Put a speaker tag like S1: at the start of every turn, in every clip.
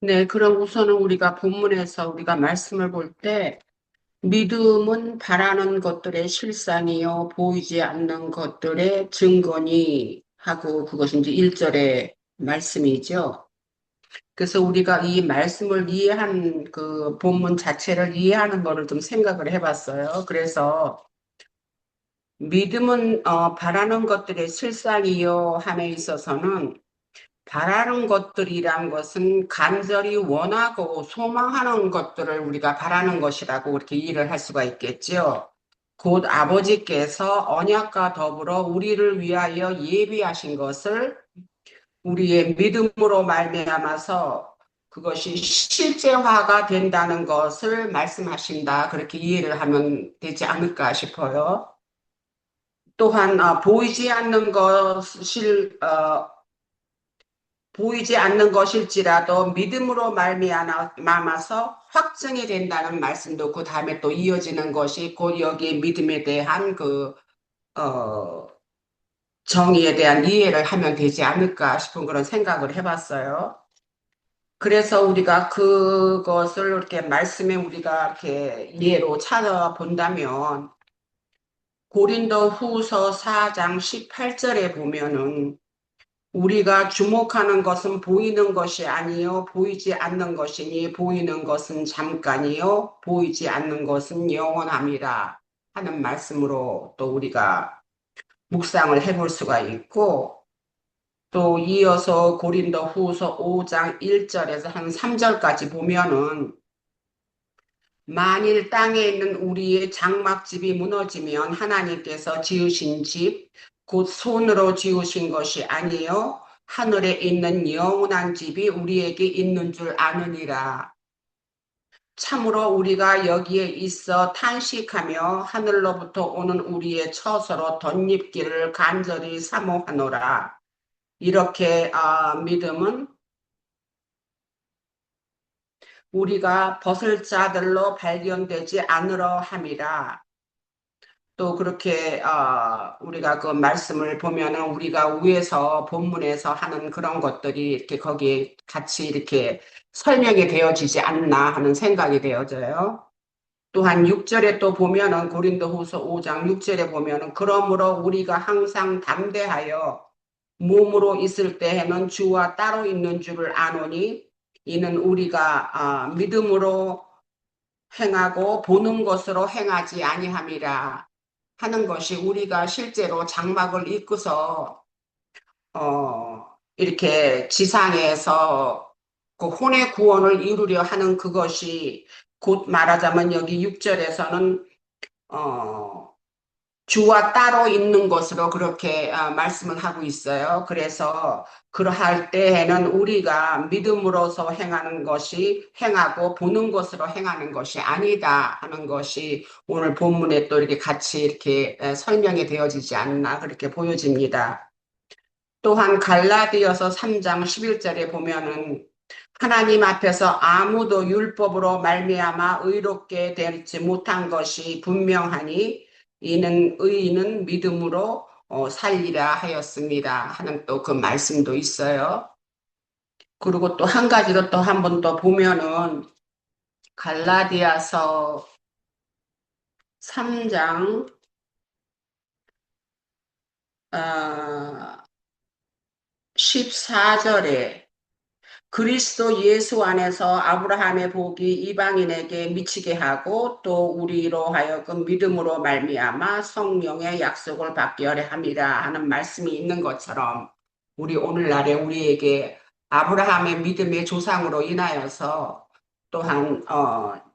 S1: 네, 그럼 우선은 우리가 본문에서 우리가 말씀을 볼 때, 믿음은 바라는 것들의 실상이요, 보이지 않는 것들의 증거니 하고 그것이 이제 1절의 말씀이죠. 그래서 우리가 이 말씀을 이해한 그 본문 자체를 이해하는 거를 좀 생각을 해봤어요. 그래서 믿음은 바라는 것들의 실상이요 함에 있어서는 바라는 것들이란 것은 간절히 원하고 소망하는 것들을 우리가 바라는 것이라고 이렇게 이해를 할 수가 있겠지요. 곧 아버지께서 언약과 더불어 우리를 위하여 예비하신 것을 우리의 믿음으로 말미암아서 그것이 실제화가 된다는 것을 말씀하신다. 그렇게 이해를 하면 되지 않을까 싶어요. 또한 보이지 않는 것일지라도 믿음으로 말미암아서 확증이 된다는 말씀도 그 다음에 또 이어지는 것이 곧 여기에 믿음에 대한 어, 정의에 대한 이해를 하면 되지 않을까 싶은 그런 생각을 해봤어요. 그래서 우리가 그것을 이렇게 말씀에 우리가 이렇게 예로 찾아본다면 고린도 후서 4장 18절에 보면은 우리가 주목하는 것은 보이는 것이 아니요 보이지 않는 것이니 보이는 것은 잠깐이요 보이지 않는 것은 영원함이라 하는 말씀으로 또 우리가 묵상을 해볼 수가 있고 또 이어서 고린도 후서 5장 1절에서 한 3절까지 보면은 만일 땅에 있는 우리의 장막집이 무너지면 하나님께서 지으신 집, 곧 손으로 지으신 것이 아니요 하늘에 있는 영원한 집이 우리에게 있는 줄 아느니라. 참으로 우리가 여기에 있어 탄식하며 하늘로부터 오는 우리의 처소로 덧입기를 간절히 사모하노라. 이렇게 믿음은 우리가 벗을 자들로 발견되지 않으려 함이라. 또 그렇게 우리가 그 말씀을 보면은 우리가 위에서 본문에서 하는 그런 것들이 이렇게 거기에 같이 이렇게 설명이 되어지지 않나 하는 생각이 되어져요. 또한 6절에 또 보면은 고린도후서 5장 6절에 보면은 그러므로 우리가 항상 담대하여 몸으로 있을 때에는 주와 따로 있는 줄을 아노니 이는 우리가 믿음으로 행하고 보는 것으로 행하지 아니함이라 하는 것이 우리가 실제로 장막을 입고서 이렇게 지상에서 그 혼의 구원을 이루려 하는 그것이 곧 말하자면 여기 6절에서는 어, 주와 따로 있는 것으로 그렇게 말씀을 하고 있어요. 그래서 그러할 때에는 우리가 믿음으로서 행하는 것이 행하고 보는 것으로 행하는 것이 아니다 하는 것이 오늘 본문에 또 이렇게 같이 이렇게 설명이 되어지지 않나 그렇게 보여집니다. 또한 갈라디아서 3장 11절에 보면은 하나님 앞에서 아무도 율법으로 말미암아 의롭게 되지 못한 것이 분명하니 이는 의인은 믿음으로 살리라 하였습니다 하는 또 그 말씀도 있어요. 그리고 또 한 가지로 또 한 번 더 보면은 갈라디아서 3장 14절에 그리스도 예수 안에서 아브라함의 복이 이방인에게 미치게 하고 또 우리로 하여금 믿음으로 말미암아 성령의 약속을 받게 하려 함이라 하는 말씀이 있는 것처럼 우리 오늘날에 우리에게 아브라함의 믿음의 조상으로 인하여서 또한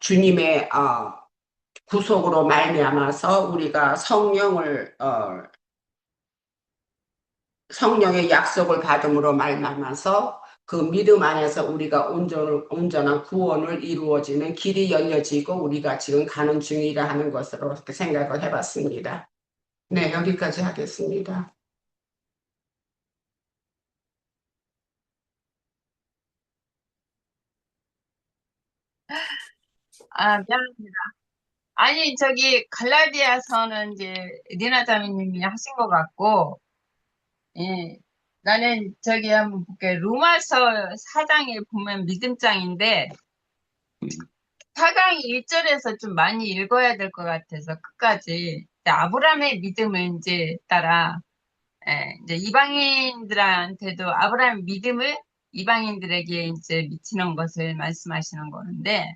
S1: 주님의 구속으로 말미암아서 우리가 성령의 약속을 받음으로 말미암아서 그 믿음 안에서 우리가 온전한 구원을 이루어지는 길이 열려지고 우리가 지금 가는 중이라 하는 것으로 이렇게 생각을 해봤습니다. 네, 여기까지 하겠습니다.
S2: 미안합니다. 아니, 저기, 갈라디아서는 이제, 리나 자매님이 하신 것 같고, 예. 나는 저기 한번 볼게. 로마서 4장에 보면 믿음장인데, 4장 1절에서 좀 많이 읽어야 될 것 같아서 끝까지. 아브라함의 믿음을 이제 따라, 이제 이방인들한테도 아브라함의 믿음을 이방인들에게 이제 미치는 것을 말씀하시는 거는데,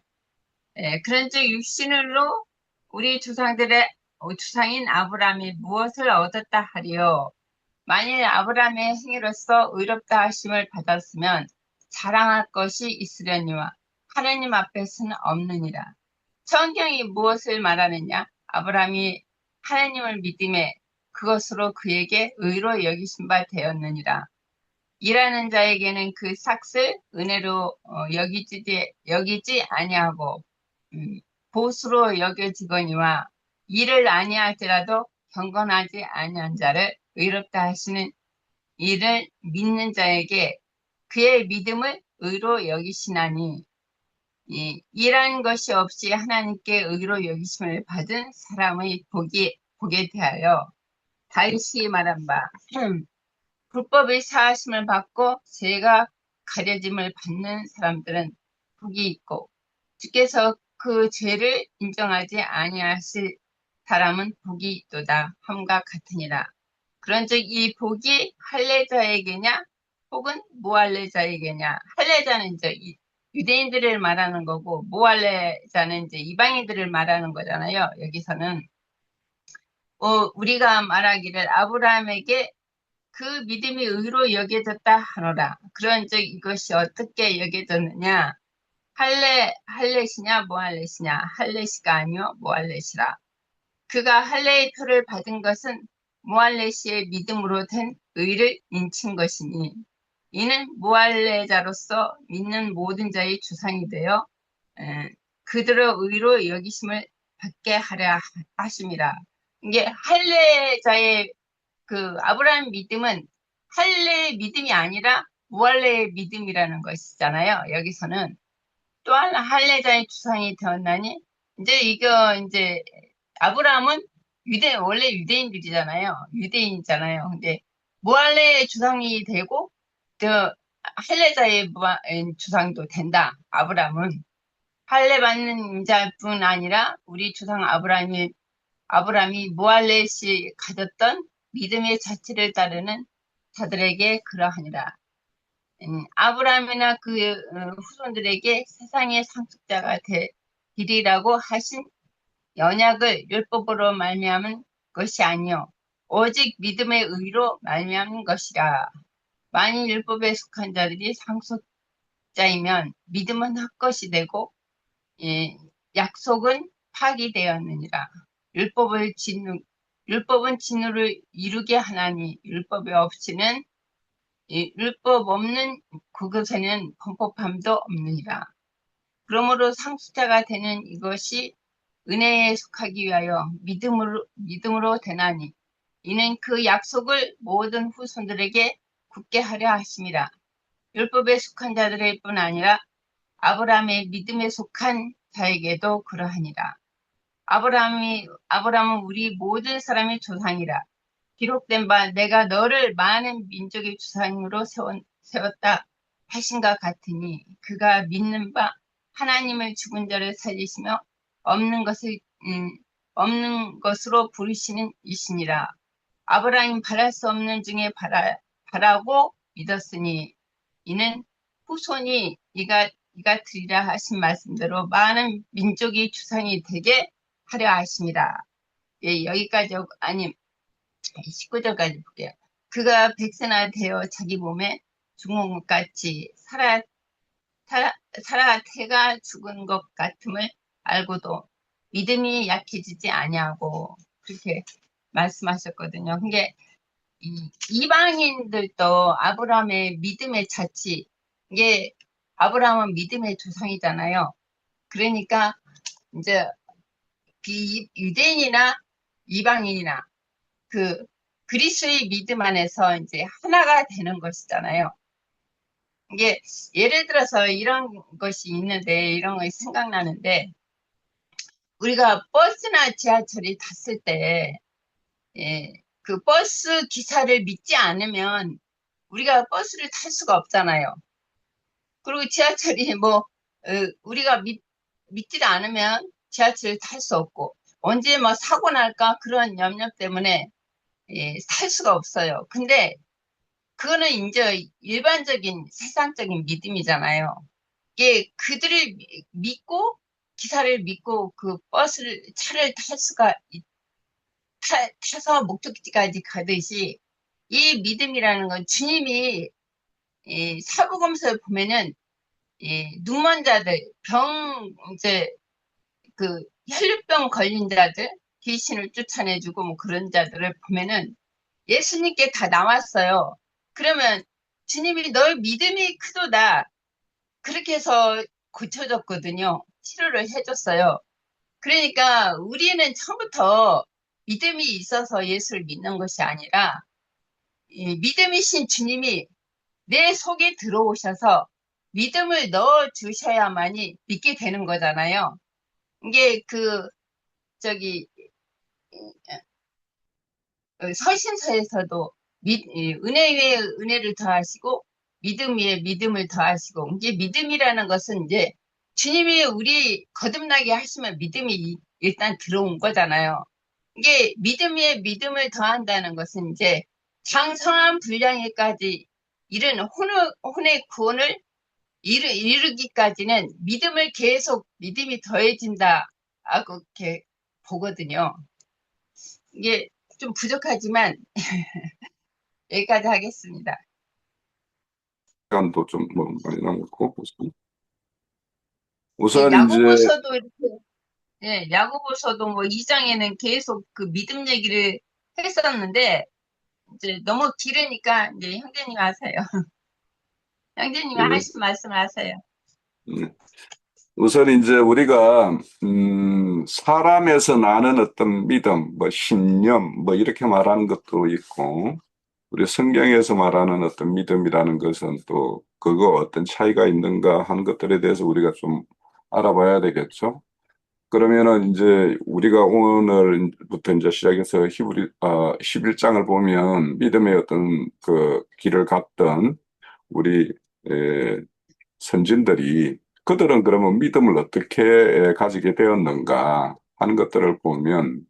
S2: 그런즉 육신으로 우리 주상들의 주상인 아브라함이 무엇을 얻었다 하리요? 만일 아브라함의 행위로서 의롭다 하심을 받았으면 자랑할 것이 있으려니와 하나님 앞에서는 없느니라. 성경이 무엇을 말하느냐? 아브라함이 하나님을 믿음에 그것으로 그에게 의로 여기신 바 되었느니라. 일하는 자에게는 그 삭을 은혜로 여기지 아니하고 보수로 여겨지거니와 일을 아니할지라도 경건하지 아니한 자를 의롭다 하시는 이를 믿는 자에게 그의 믿음을 의로 여기시나니 일한 것이 없이 하나님께 의로 여기심을 받은 사람의 복에 대하여 다윗이 말한 바 불법의 사하심을 받고 죄가 가려짐을 받는 사람들은 복이 있고 주께서 그 죄를 인정하지 아니하실 사람은 복이 있도다 함과 같으니라. 그런즉 이 복이 할례자에게냐 혹은 무할례자에게냐. 할례자는 이제 유대인들을 말하는 거고 무할례자는 이제 이방인들을 말하는 거잖아요. 여기서는 우리가 말하기를 아브라함에게 그 믿음이 의로 여겨졌다 하노라. 그런즉 이것이 어떻게 여겨졌느냐? 할례시냐 무할례시냐? 할례시가 아니요 무할례시라. 그가 할례의 표를 받은 것은 무할례시의 믿음으로 된 의를 인친 것이니 이는 무할례자로서 믿는 모든 자의 주상이 되어 그들의 의로 여기심을 받게 하려 하심이라. 이게 할례자의 그 아브라함 믿음은 할례의 믿음이 아니라 무할례의 믿음이라는 것이잖아요. 여기서는 또한 할례자의 주상이 되었나니 이제 이제 아브라함은 원래 유대인들이잖아요. 유대인이잖아요. 근데 무할례의 주상이 되고 저 할례자의 주상도 된다. 아브라함은 할례 받는 자뿐 아니라 우리 주상 아브라함이 무할례시 가졌던 믿음의 자체를 따르는 자들에게 그러하니라. 아브라함이나 그 후손들에게 세상의 상속자가 되리라고 하신 언약을 율법으로 말미암은 것이 아니요 오직 믿음의 의로 말미암은 것이라. 만일 율법에 속한 자들이 상속자이면 믿음은 헛것이 되고 약속은 파기되었느니라. 율법은 진노를 이루게 하나니 율법이 없이는 율법 없는 그것에는 범법함도 없느니라. 그러므로 상속자가 되는 이것이 은혜에 속하기 위하여 믿음으로 되나니 이는 그 약속을 모든 후손들에게 굳게 하려 하심이라. 율법에 속한 자들의 뿐 아니라 아브라함의 믿음에 속한 자에게도 그러하니라. 아브라함은 우리 모든 사람의 조상이라. 기록된 바 내가 너를 많은 민족의 주상으로 세웠다 하신가 같으니 그가 믿는 바 하나님을 죽은 자를 살리시며 없는 것으로 부르시는 이시니라. 아브라함이 바랄 수 없는 중에 바라고 믿었으니 이는 후손이 이가 드리라 하신 말씀대로 많은 민족의 주상이 되게 하려 하심이라. 여기까지 아니 19절까지 볼게요. 그가 백세나 되어 자기 몸에 죽은 것 같이 살아 태가 죽은 것 같음을 알고도 믿음이 약해지지 아니하고 그렇게 말씀하셨거든요. 그게 이방인들도 아브라함의 믿음의 자치, 이게 아브라함은 믿음의 조상이잖아요. 그러니까 이제 유대인이나 이방인이나 그 그리스도의 믿음 안에서 이제 하나가 되는 것이잖아요. 이게 예를 들어서 이런 것이 있는데 이런 것이 생각나는데 우리가 버스나 지하철이 탔을 때 그 버스 기사를 믿지 않으면 우리가 버스를 탈 수가 없잖아요. 그리고 지하철이 우리가 믿지 않으면 지하철을 탈 수 없고, 언제 뭐 사고 날까 그런 염려 때문에 탈 수가 없어요. 근데 그거는 이제 일반적인 세상적인 믿음이잖아요. 이게 그들을 믿고 기사를 믿고 그 차를 타서 목적지까지 가듯이 이 믿음이라는 건 주님이 사복음서에 보면은 눈먼 자들, 이제 그 혈루병 걸린 자들, 귀신을 쫓아내주고 뭐 그런 자들을 보면은 예수님께 다 나왔어요. 그러면 주님이 너의 믿음이 크도다. 그렇게 해서 고쳐줬거든요. 치료를 해줬어요. 그러니까 우리는 처음부터 믿음이 있어서 예수를 믿는 것이 아니라 믿음이신 주님이 내 속에 들어오셔서 믿음을 넣어 주셔야만이 믿게 되는 거잖아요. 이게 저기 서신서에서도 은혜 위에 은혜를 더하시고 믿음 위에 믿음을 더하시고, 이제 믿음이라는 것은 이제 주님이 우리 거듭나게 하시면 믿음이 일단 들어온 거잖아요. 이게 믿음 위에 믿음을 더한다는 것은 이제 장성한 분량에까지 이른 혼의 구원을 이루기까지는 믿음이 더해진다 하고 이렇게 보거든요. 이게 좀 부족하지만 여기까지 하겠습니다.
S3: 시간도 좀 뭐 많이 남았고
S2: 예,
S3: 우선 이제
S2: 야고보서도 이렇게, 야고보서도 뭐 2장에는 계속 그 믿음 얘기를 했었는데, 이제 너무 길으니까 이제 형제님 하세요. 형제님이
S3: 예,
S2: 하신 말씀 하세요.
S3: 우선 이제 우리가 사람에서 나는 어떤 믿음, 뭐 신념, 뭐 이렇게 말하는 것도 있고, 우리 성경에서 말하는 어떤 믿음이라는 것은 또 그거 어떤 차이가 있는가 하는 것들에 대해서 우리가 좀 알아봐야 되겠죠. 그러면은 이제 우리가 오늘부터 이제 시작해서 히브리 11장을 보면 믿음의 어떤 그 길을 갔던 우리 선진들이 그들은 그러면 믿음을 어떻게 가지게 되었는가 하는 것들을 보면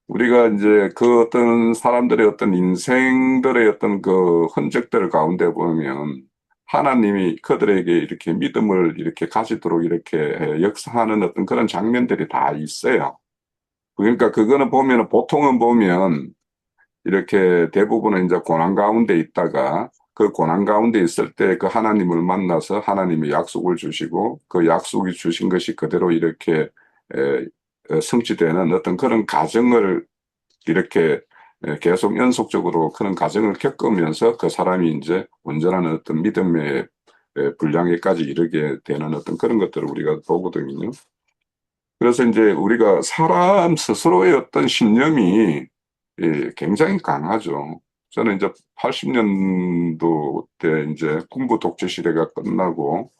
S3: 우리가 이제 그 어떤 사람들의 어떤 인생들의 어떤 그 흔적들 가운데 보면 하나님이 그들에게 이렇게 믿음을 이렇게 가지도록 이렇게 역사하는 어떤 그런 장면들이 다 있어요. 그러니까 그거는 보면 보통은 보면 이렇게 대부분은 이제 고난 가운데 있다가 그 고난 가운데 있을 때 그 하나님을 만나서 하나님이 약속을 주시고 그 약속이 주신 것이 그대로 이렇게 성취되는 어떤 그런 과정을 이렇게 계속 연속적으로 그런 과정을 겪으면서 그 사람이 이제 온전한 어떤 믿음의 분량에까지 이르게 되는 어떤 그런 것들을 우리가 보거든요. 그래서 이제 우리가 사람 스스로의 어떤 신념이 굉장히 강하죠. 저는 이제 80년도 때 이제 군부 독재 시대가 끝나고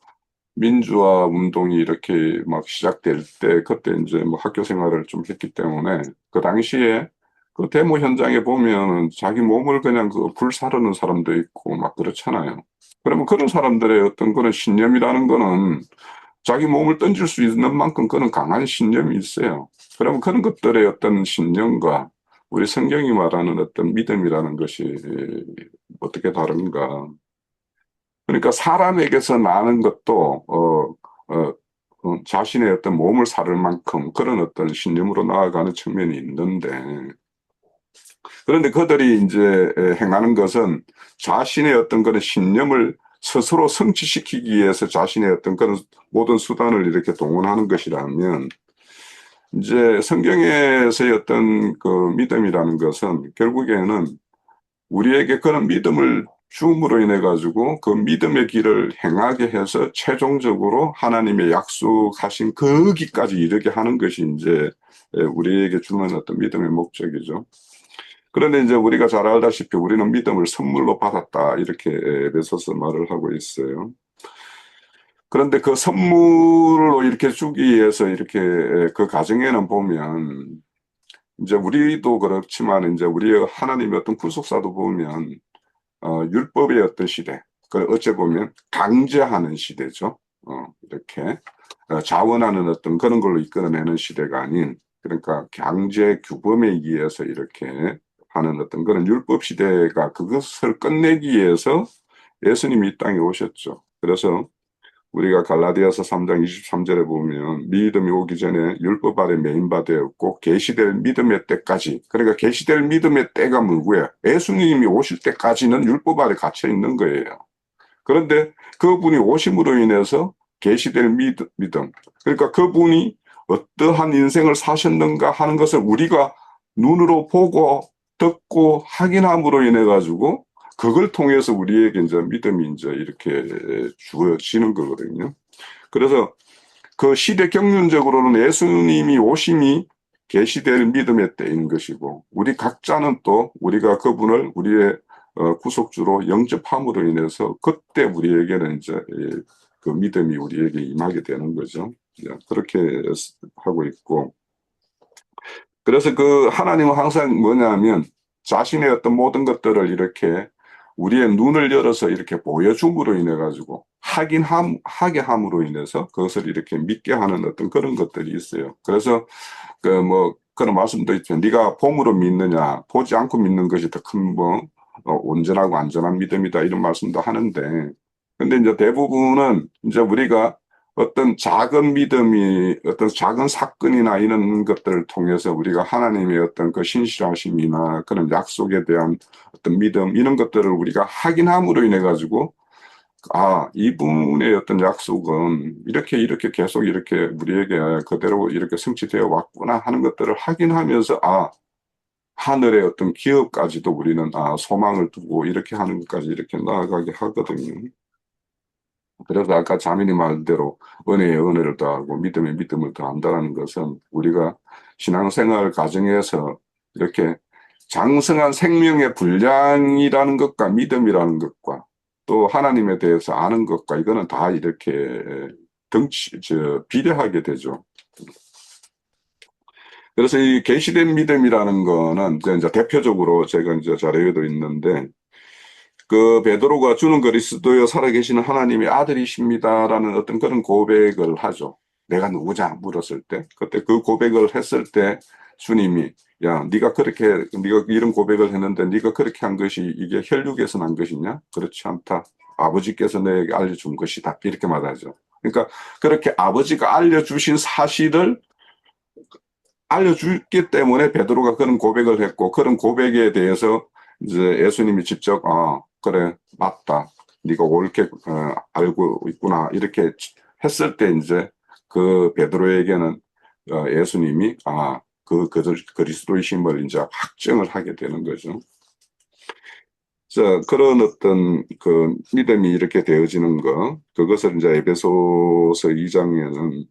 S3: 민주화 운동이 이렇게 막 시작될 때 그때 이제 뭐 학교 생활을 좀 했기 때문에 그 당시에 그 데모 현장에 보면 자기 몸을 그냥 그 불사르는 사람도 있고 막 그렇잖아요. 그러면 그런 사람들의 어떤 그런 신념이라는 거는 자기 몸을 던질 수 있는 만큼 그런 강한 신념이 있어요. 그러면 그런 것들의 어떤 신념과 우리 성경이 말하는 어떤 믿음이라는 것이 어떻게 다른가. 그러니까 사람에게서 나는 것도 자신의 어떤 몸을 사를 만큼 그런 어떤 신념으로 나아가는 측면이 있는데, 그런데 그들이 이제 행하는 것은 자신의 어떤 그런 신념을 스스로 성취시키기 위해서 자신의 어떤 그런 모든 수단을 이렇게 동원하는 것이라면, 이제 성경에서의 어떤 그 믿음이라는 것은 결국에는 우리에게 그런 믿음을 주음으로 인해 가지고 그 믿음의 길을 행하게 해서 최종적으로 하나님의 약속하신 거기까지 이르게 하는 것이 이제 우리에게 주는 어떤 믿음의 목적이죠. 그런데 이제 우리가 잘 알다시피 우리는 믿음을 선물로 받았다 이렇게 에베소서 말을 하고 있어요. 그런데 그 선물로 이렇게 주기 위해서 이렇게 그 과정에는 보면 이제 우리도 그렇지만 이제 우리 하나님의 어떤 구속사도 보면 율법의 어떤 시대, 그 어째 보면 강제하는 시대죠. 이렇게 자원하는 어떤 그런 걸로 이끌어내는 시대가 아닌, 그러니까 강제 규범에 의해서 이렇게 하는 어떤 그런 율법 시대가, 그것을 끝내기 위해서 예수님이 이 땅에 오셨죠. 그래서 우리가 갈라디아서 3장 23절에 보면 믿음이 오기 전에 율법 아래 매인바 되었고 계시될 믿음의 때까지, 그러니까 계시될 믿음의 때가 뭐고요? 예수님이 오실 때까지는 율법 아래 갇혀 있는 거예요. 그런데 그분이 오심으로 인해서 계시될 믿음, 그러니까 그분이 어떠한 인생을 사셨는가 하는 것을 우리가 눈으로 보고 듣고 확인함으로 인해 가지고 그걸 통해서 우리에게 이제 믿음이 이제 이렇게 주어지는 거거든요. 그래서 그 시대 경륜적으로는 예수님이 오심이 계시될 믿음의 때인 것이고, 우리 각자는 또 우리가 그분을 우리의 구속주로 영접함으로 인해서 그때 우리에게는 이제 그 믿음이 우리에게 임하게 되는 거죠. 그렇게 하고 있고, 그래서 그 하나님은 항상 뭐냐면 자신의 어떤 모든 것들을 이렇게 우리의 눈을 열어서 이렇게 보여줌으로 인해 가지고 하게 함으로 인해서 그것을 이렇게 믿게 하는 어떤 그런 것들이 있어요. 그래서 그 뭐 그런 말씀도 있죠. 네가 봄으로 믿느냐, 보지 않고 믿는 것이 더 큰 뭐 온전하고 안전한 믿음이다, 이런 말씀도 하는데, 근데 이제 대부분은 이제 우리가 어떤 작은 믿음이, 어떤 작은 사건이나 이런 것들을 통해서 우리가 하나님의 어떤 그 신실하심이나 그런 약속에 대한 어떤 믿음, 이런 것들을 우리가 확인함으로 인해 가지고, 이분의 어떤 약속은 이렇게 계속 이렇게 우리에게 그대로 이렇게 성취되어 왔구나 하는 것들을 확인하면서, 하늘의 어떤 기업까지도 우리는 소망을 두고 이렇게 하는 것까지 이렇게 나아가게 하거든요. 그래서 아까 자민이 말대로 은혜에 은혜를 더하고 믿음에 믿음을 더한다는 것은 우리가 신앙생활 과정에서 이렇게 장성한 생명의 분량이라는 것과 믿음이라는 것과 또 하나님에 대해서 아는 것과, 이거는 다 이렇게 비례하게 되죠. 그래서 이 계시된 믿음이라는 거는 이제 대표적으로 제가 이제 자료에도 있는데, 그 베드로가 주는 그리스도여 살아계시는 하나님의 아들이십니다라는 어떤 그런 고백을 하죠. 내가 누구냐 물었을 때, 그때 그 고백을 했을 때 주님이, 야, 네가 이런 고백을 했는데 네가 그렇게 한 것이 이게 혈육에서 난 것이냐? 그렇지 않다. 아버지께서 내게 알려준 것이다. 이렇게 말하죠. 그러니까 그렇게 아버지가 알려주신 사실을 알려주기 때문에 베드로가 그런 고백을 했고, 그런 고백에 대해서 이제 예수님이 직접 그래 맞다, 네가 옳게 알고 있구나, 이렇게 했을 때 이제 그 베드로에게는 예수님이 그 그리스도이심을 이제 확증을 하게 되는 거죠. 자, 그런 어떤 그 믿음이 이렇게 되어지는 거, 그것을 이제 에베소서 2장에는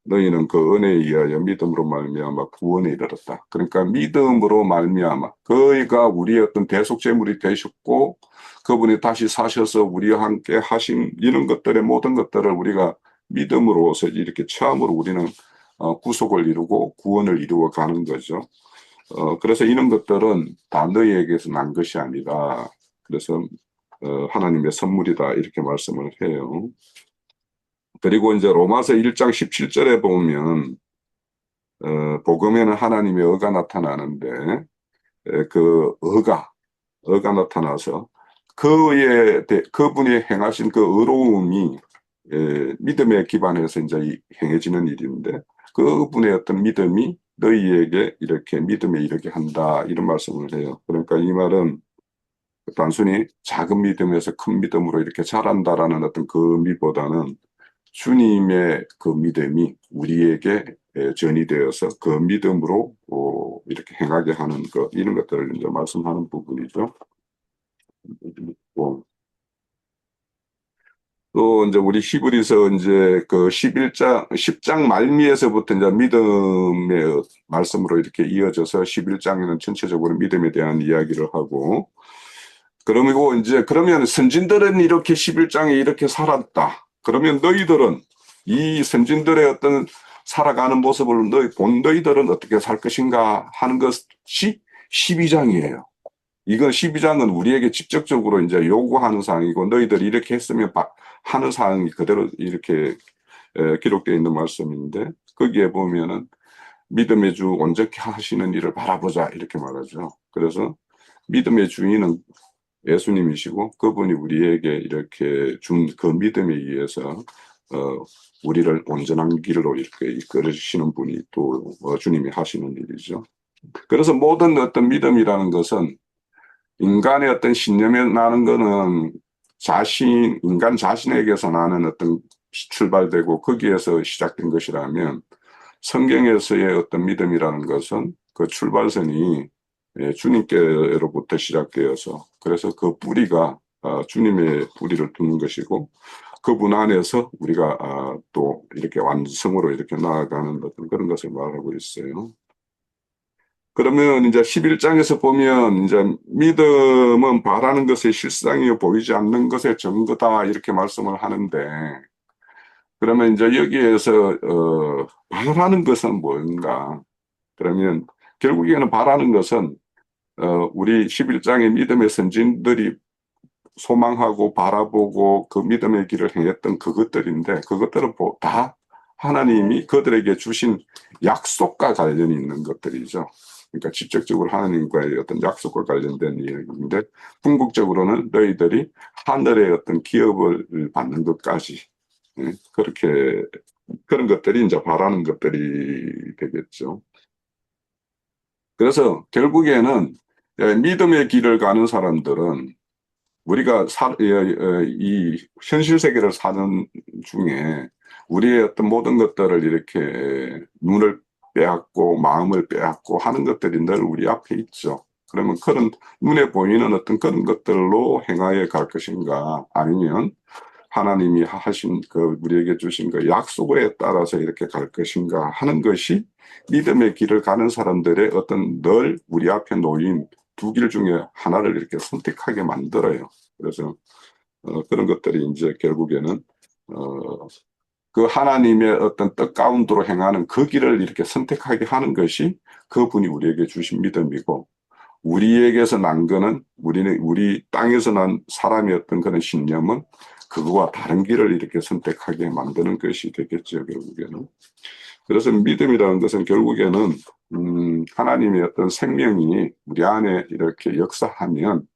S3: 너희는 그 은혜에 의하여 믿음으로 말미암아 구원에 이르렀다. 그러니까 믿음으로 말미암아 그가 우리의 어떤 대속제물이 되셨고, 그분이 다시 사셔서 우리와 함께 하신 이런 것들의 모든 것들을 우리가 믿음으로서 이렇게 처음으로 우리는 구속을 이루고 구원을 이루어 가는 거죠. 그래서 이런 것들은 다 너희에게서 난 것이 아니라, 그래서 하나님의 선물이다, 이렇게 말씀을 해요. 그리고 이제 로마서 1장 17절에 보면 복음에는 하나님의 의가 나타나는데, 그 의가 나타나서 그분이 행하신 그 의로움이 믿음에 기반해서 이제 행해지는 일인데, 그분의 어떤 믿음이 너희에게 이렇게 믿음에 이르게 한다, 이런 말씀을 해요. 그러니까 이 말은 단순히 작은 믿음에서 큰 믿음으로 이렇게 자란다라는 어떤 그 의미보다는 주님의 그 믿음이 우리에게 전이되어서 그 믿음으로 이렇게 행하게 하는 것, 이런 것들을 이제 말씀하는 부분이죠. 또 이제 우리 히브리서 이제 그 10장 말미에서부터 이제 믿음의 말씀으로 이렇게 이어져서 11장에는 전체적으로 믿음에 대한 이야기를 하고, 그러면 선진들은 이렇게 11장에 이렇게 살았다. 그러면 너희들은 이 선진들의 어떤 살아가는 모습을 너희들은 어떻게 살 것인가 하는 것이 12장이에요. 이건 12장은 우리에게 직접적으로 이제 요구하는 사항이고 너희들이 이렇게 했으면 하는 사항이 그대로 이렇게 기록되어 있는 말씀인데 거기에 보면은 믿음의 주 온전케 하시는 일을 바라보자 이렇게 말하죠. 그래서 믿음의 주인은 예수님이시고 그분이 우리에게 이렇게 준 그 믿음에 의해서 우리를 온전한 길로 이렇게 이끌으시는 분이 또 주님이 하시는 일이죠. 그래서 모든 어떤 믿음이라는 것은 인간의 어떤 신념에 나는 거는 인간 자신에게서 나는 어떤 출발되고 거기에서 시작된 것이라면 성경에서의 어떤 믿음이라는 것은 그 출발선이 주님께로부터 시작되어서 그래서 그 뿌리가 주님의 뿌리를 두는 것이고 그분 안에서 우리가 또 이렇게 완성으로 이렇게 나아가는 어떤 그런 것을 말하고 있어요. 그러면 이제 11장에서 보면 이제 믿음은 바라는 것의 실상이 보이지 않는 것의 증거다 이렇게 말씀을 하는데 그러면 이제 여기에서 바라는 것은 뭔가? 그러면 결국에는 바라는 것은 우리 11장의 믿음의 선진들이 소망하고 바라보고 그 믿음의 길을 행했던 그것들인데 그것들은 다 하나님이 그들에게 주신 약속과 관련이 있는 것들이죠. 그러니까 직접적으로 하나님과의 어떤 약속과 관련된 이야기인데 궁극적으로는 너희들이 하늘의 어떤 기업을 받는 것까지 그렇게 그런 것들이 이제 바라는 것들이 되겠죠. 그래서 결국에는 믿음의 길을 가는 사람들은 우리가 이 현실 세계를 사는 중에 우리의 어떤 모든 것들을 이렇게 눈을 빼앗고 마음을 빼앗고 하는 것들이 늘 우리 앞에 있죠. 그러면 그런 눈에 보이는 어떤 그런 것들로 행하여 갈 것인가 아니면 하나님이 하신 그 우리에게 주신 그 약속에 따라서 이렇게 갈 것인가 하는 것이 믿음의 길을 가는 사람들의 어떤 늘 우리 앞에 놓인 두 길 중에 하나를 이렇게 선택하게 만들어요. 그래서 그런 것들이 이제 결국에는 그 하나님의 어떤 뜻 가운데로 행하는 그 길을 이렇게 선택하게 하는 것이 그분이 우리에게 주신 믿음이고 우리에게서 난 거는 우리 땅에서 난 사람의 어떤 그런 신념은 그거와 다른 길을 이렇게 선택하게 만드는 것이 되겠죠, 결국에는. 그래서 믿음이라는 것은 결국에는 하나님의 어떤 생명이 우리 안에 이렇게 역사하면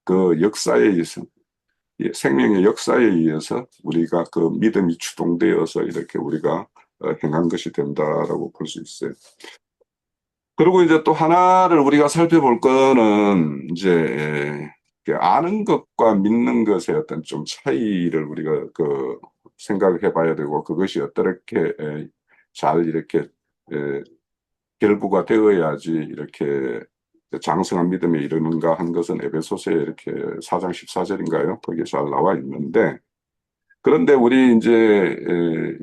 S3: 그 역사에 의해서 생명의 역사에 의해서 우리가 그 믿음이 추동되어서 이렇게 우리가 행한 것이 된다라고 볼 수 있어요. 그리고 이제 또 하나를 우리가 살펴볼 거는 이제 아는 것과 믿는 것의 어떤 좀 차이를 우리가 그 생각해 봐야 되고 그것이 어떻게 잘 이렇게 결부가 되어야지 이렇게 장성한 믿음에 이르는가 한 것은 에베소서에 이렇게 4장 14절인가요? 거기에 잘 나와 있는데 그런데 우리 이제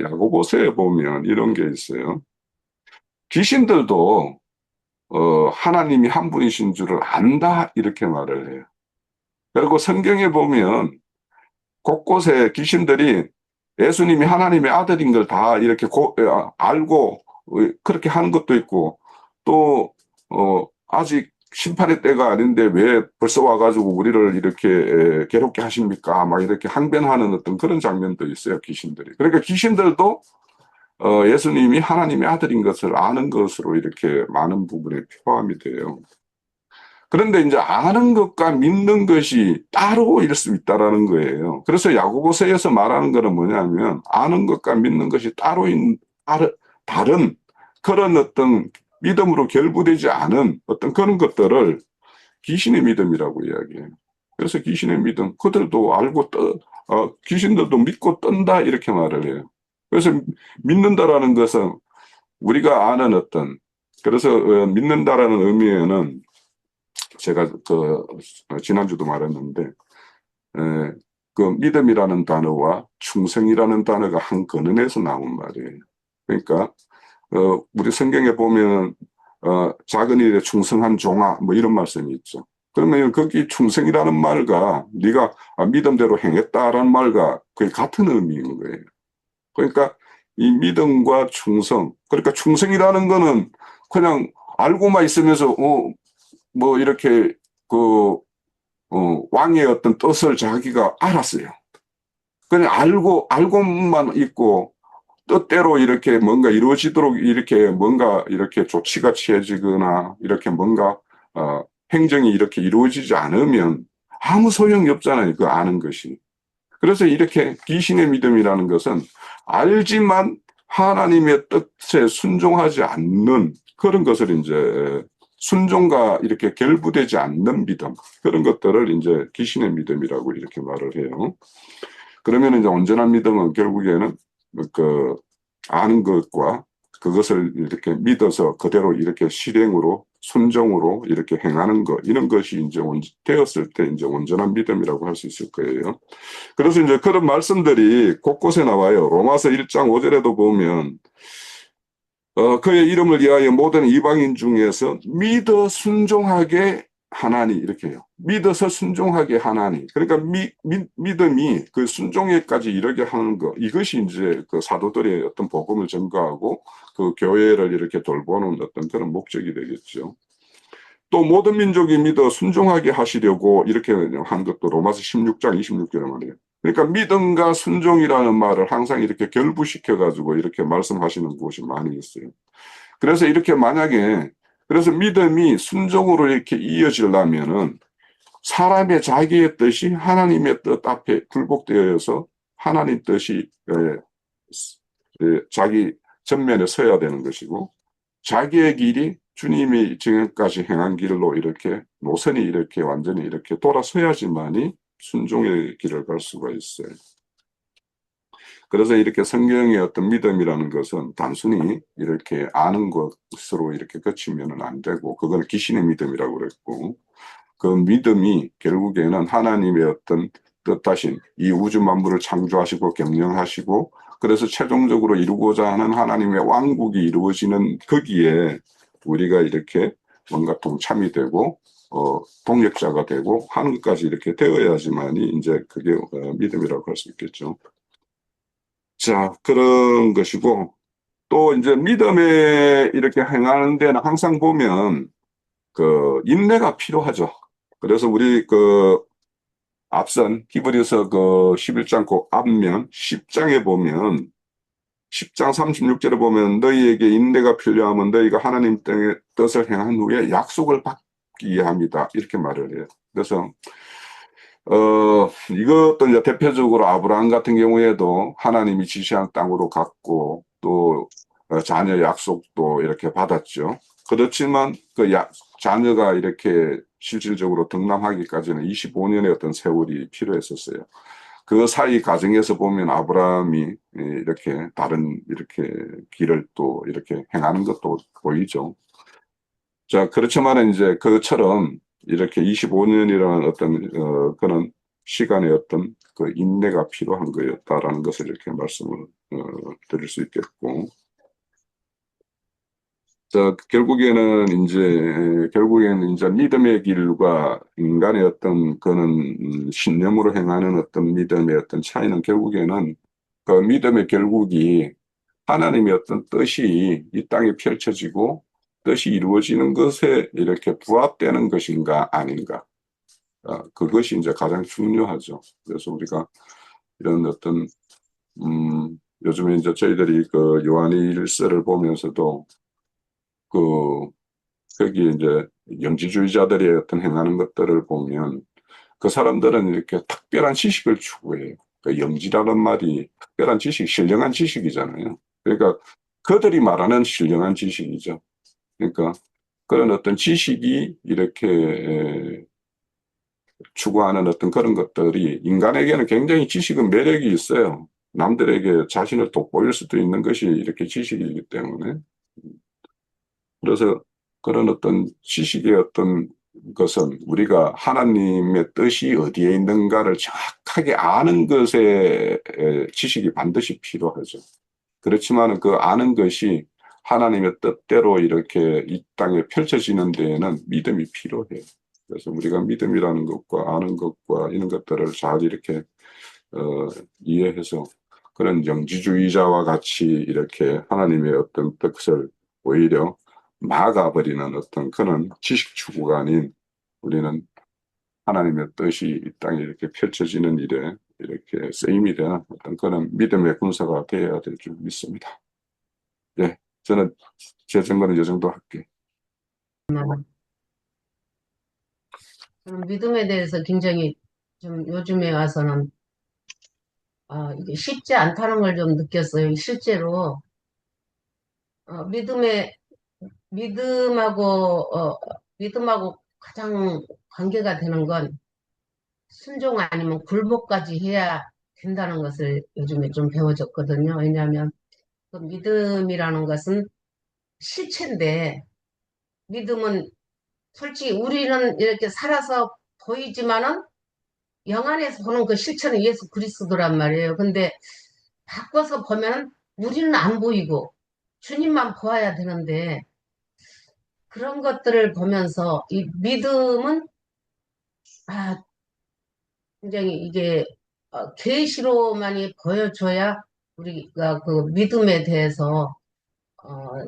S3: 야고보서에 보면 이런 게 있어요. 귀신들도 하나님이 한 분이신 줄을 안다 이렇게 말을 해요. 그리고 성경에 보면 곳곳에 귀신들이 예수님이 하나님의 아들인 걸 다 이렇게 알고 그렇게 하는 것도 있고 또 아직 심판의 때가 아닌데 왜 벌써 와가지고 우리를 이렇게 괴롭게 하십니까? 막 이렇게 항변하는 어떤 그런 장면도 있어요, 귀신들이. 그러니까 귀신들도 예수님이 하나님의 아들인 것을 아는 것으로 이렇게 많은 부분에 포함이 돼요. 그런데 이제 아는 것과 믿는 것이 따로 일 수 있다라는 거예요. 그래서 야고보서에서 말하는 거는 뭐냐면 아는 것과 믿는 것이 다른 그런 어떤 믿음으로 결부되지 않은 어떤 그런 것들을 귀신의 믿음이라고 이야기해요. 그래서 귀신의 믿음, 그들도 알고 귀신들도 믿고 떤다 이렇게 말을 해요. 그래서 믿는다라는 것은 우리가 아는 그래서 믿는다라는 의미에는 제가 지난주도 말했는데 그 믿음이라는 단어와 충성이라는 단어가 한 근원에서 나온 말이에요. 그러니까 우리 성경에 보면 작은 일에 충성한 종아 뭐 이런 말씀이 있죠. 그러면 거기 충성이라는 말과 네가 믿음대로 행했다라는 말과 거의 같은 의미인 거예요. 그러니까 이 믿음과 충성, 그러니까 충성이라는 거는 그냥 알고만 있으면서 뭐 이렇게 그 왕의 어떤 뜻을 자기가 알았어요. 그냥 알고만 있고 뜻대로 이렇게 뭔가 이루어지도록 이렇게 뭔가 이렇게 조치가 취해지거나 이렇게 뭔가 행정이 이렇게 이루어지지 않으면 아무 소용이 없잖아요. 그 아는 것이. 그래서 이렇게 귀신의 믿음이라는 것은 알지만 하나님의 뜻에 순종하지 않는 그런 것을 이제 순종과 이렇게 결부되지 않는 믿음, 그런 것들을 이제 귀신의 믿음이라고 이렇게 말을 해요. 그러면 이제 온전한 믿음은 결국에는 그 아는 것과 그것을 이렇게 믿어서 그대로 이렇게 실행으로 순종으로 이렇게 행하는 것, 이런 것이 이제 되었을 때 이제 온전한 믿음이라고 할 수 있을 거예요. 그래서 이제 그런 말씀들이 곳곳에 나와요. 로마서 1장 5절에도 보면 그의 이름을 위하여 모든 이방인 중에서 믿어 순종하게 하나니, 이렇게 해요. 믿어서 순종하게 하나니. 그러니까 믿음이 그 순종에까지 이르게 하는 것, 이것이 이제 그 사도들의 어떤 복음을 전가하고 그 교회를 이렇게 돌보는 어떤 그런 목적이 되겠죠. 또 모든 민족이 믿어 순종하게 하시려고 이렇게 한 것도 로마서 16장 26절에 말이에요. 그러니까 믿음과 순종이라는 말을 항상 이렇게 결부시켜가지고 이렇게 말씀하시는 곳이 많이 있어요. 그래서 이렇게 만약에, 그래서 믿음이 순종으로 이렇게 이어지려면은 사람의 자기의 뜻이 하나님의 뜻 앞에 굴복되어서 하나님 뜻이 자기 전면에 서야 되는 것이고, 자기의 길이 주님이 지금까지 행한 길로 이렇게 노선이 이렇게 완전히 이렇게 돌아서야지만이 순종의 길을 갈 수가 있어요. 그래서 이렇게 성경의 어떤 믿음이라는 것은 단순히 이렇게 아는 것으로 이렇게 그치면은 안 되고, 그거는 귀신의 믿음이라고 그랬고, 그 믿음이 결국에는 하나님의 어떤 뜻하신 이 우주 만물을 창조하시고 경영하시고, 그래서 최종적으로 이루고자 하는 하나님의 왕국이 이루어지는 거기에 우리가 이렇게 뭔가 동참이 되고 동역자가 되고 하는 것까지 이렇게 되어야지만이 이제 그게 믿음이라고 할 수 있겠죠. 자, 그런 것이고, 또 이제 믿음에 이렇게 행하는 데는 항상 보면 그 인내가 필요하죠. 그래서 우리 그 앞선 히브리서 그 11장 그 앞면 10장에 보면 10장 36절에 보면 너희에게 인내가 필요하면 너희가 하나님 뜻을 행한 후에 약속을 받기 합니다. 이렇게 말을 해요. 그래서 이것도 이제 대표적으로 아브라함 같은 경우에도 하나님이 지시한 땅으로 갔고 또 자녀 약속도 이렇게 받았죠. 그렇지만 그 자녀가 이렇게 실질적으로 등남하기까지는 25년의 어떤 세월이 필요했었어요. 그 사이 과정에서 보면 아브라함이 이렇게 다른 이렇게 길을 또 이렇게 행하는 것도 보이죠. 자, 그렇지만 이제 그처럼 이렇게 25년이라는 어떤 그런 시간의 어떤 그 인내가 필요한 거였다라는 것을 이렇게 말씀을 드릴 수 있겠고, 자, 결국에는 이제 믿음의 길과 인간의 어떤 그런 신념으로 행하는 어떤 믿음의 어떤 차이는 결국에는 그 믿음의 결국이 하나님의 어떤 뜻이 이 땅에 펼쳐지고 뜻이 이루어지는 것에 이렇게 부합되는 것인가 아닌가. 그것이 이제 가장 중요하죠. 그래서 우리가 이런 어떤, 요즘에 이제 저희들이 그 요한일서를 보면서도 거기 이제 영지주의자들의 어떤 행하는 것들을 보면 그 사람들은 이렇게 특별한 지식을 추구해요. 그 영지라는 말이 특별한 지식, 신령한 지식이잖아요. 그러니까 그들이 말하는 신령한 지식이죠. 그러니까 그런 어떤 지식이 이렇게 추구하는 어떤 그런 것들이 인간에게는 굉장히 지식은 매력이 있어요. 남들에게 자신을 돋보일 수도 있는 것이 이렇게 지식이기 때문에. 그래서 그런 어떤 지식의 어떤 것은 우리가 하나님의 뜻이 어디에 있는가를 정확하게 아는 것에 지식이 반드시 필요하죠. 그렇지만 그 아는 것이 하나님의 뜻대로 이렇게 이 땅에 펼쳐지는 데에는 믿음이 필요해요. 그래서 우리가 믿음이라는 것과 아는 것과 이런 것들을 잘 이렇게 이해해서 그런 영지주의자와 같이 이렇게 하나님의 어떤 뜻을 오히려 막아버리는 어떤 그런 지식 추구가 아닌 우리는 하나님의 뜻이 이 땅에 이렇게 펼쳐지는 일에 이렇게 쓰임이 되는 어떤 그런 믿음의 군사가 되어야 될 줄 믿습니다. 예, 저는 제 증거는 이 정도 할게요.
S4: 믿음에 대해서 굉장히 좀 요즘에 와서는 이게 쉽지 않다는 걸 좀 느꼈어요. 실제로 믿음하고 믿음하고 가장 관계가 되는 건 순종 아니면 굴복까지 해야 된다는 것을 요즘에 좀 배워졌거든요. 왜냐하면 그 믿음이라는 것은 실체인데 믿음은 솔직히 우리는 이렇게 살아서 보이지만은 영안에서 보는 그 실체는 예수 그리스도란 말이에요. 근데 바꿔서 보면 우리는 안 보이고 주님만 보아야 되는데 그런 것들을 보면서 이 믿음은 아 굉장히 이게 계시로만이 보여줘야 우리가 그 믿음에 대해서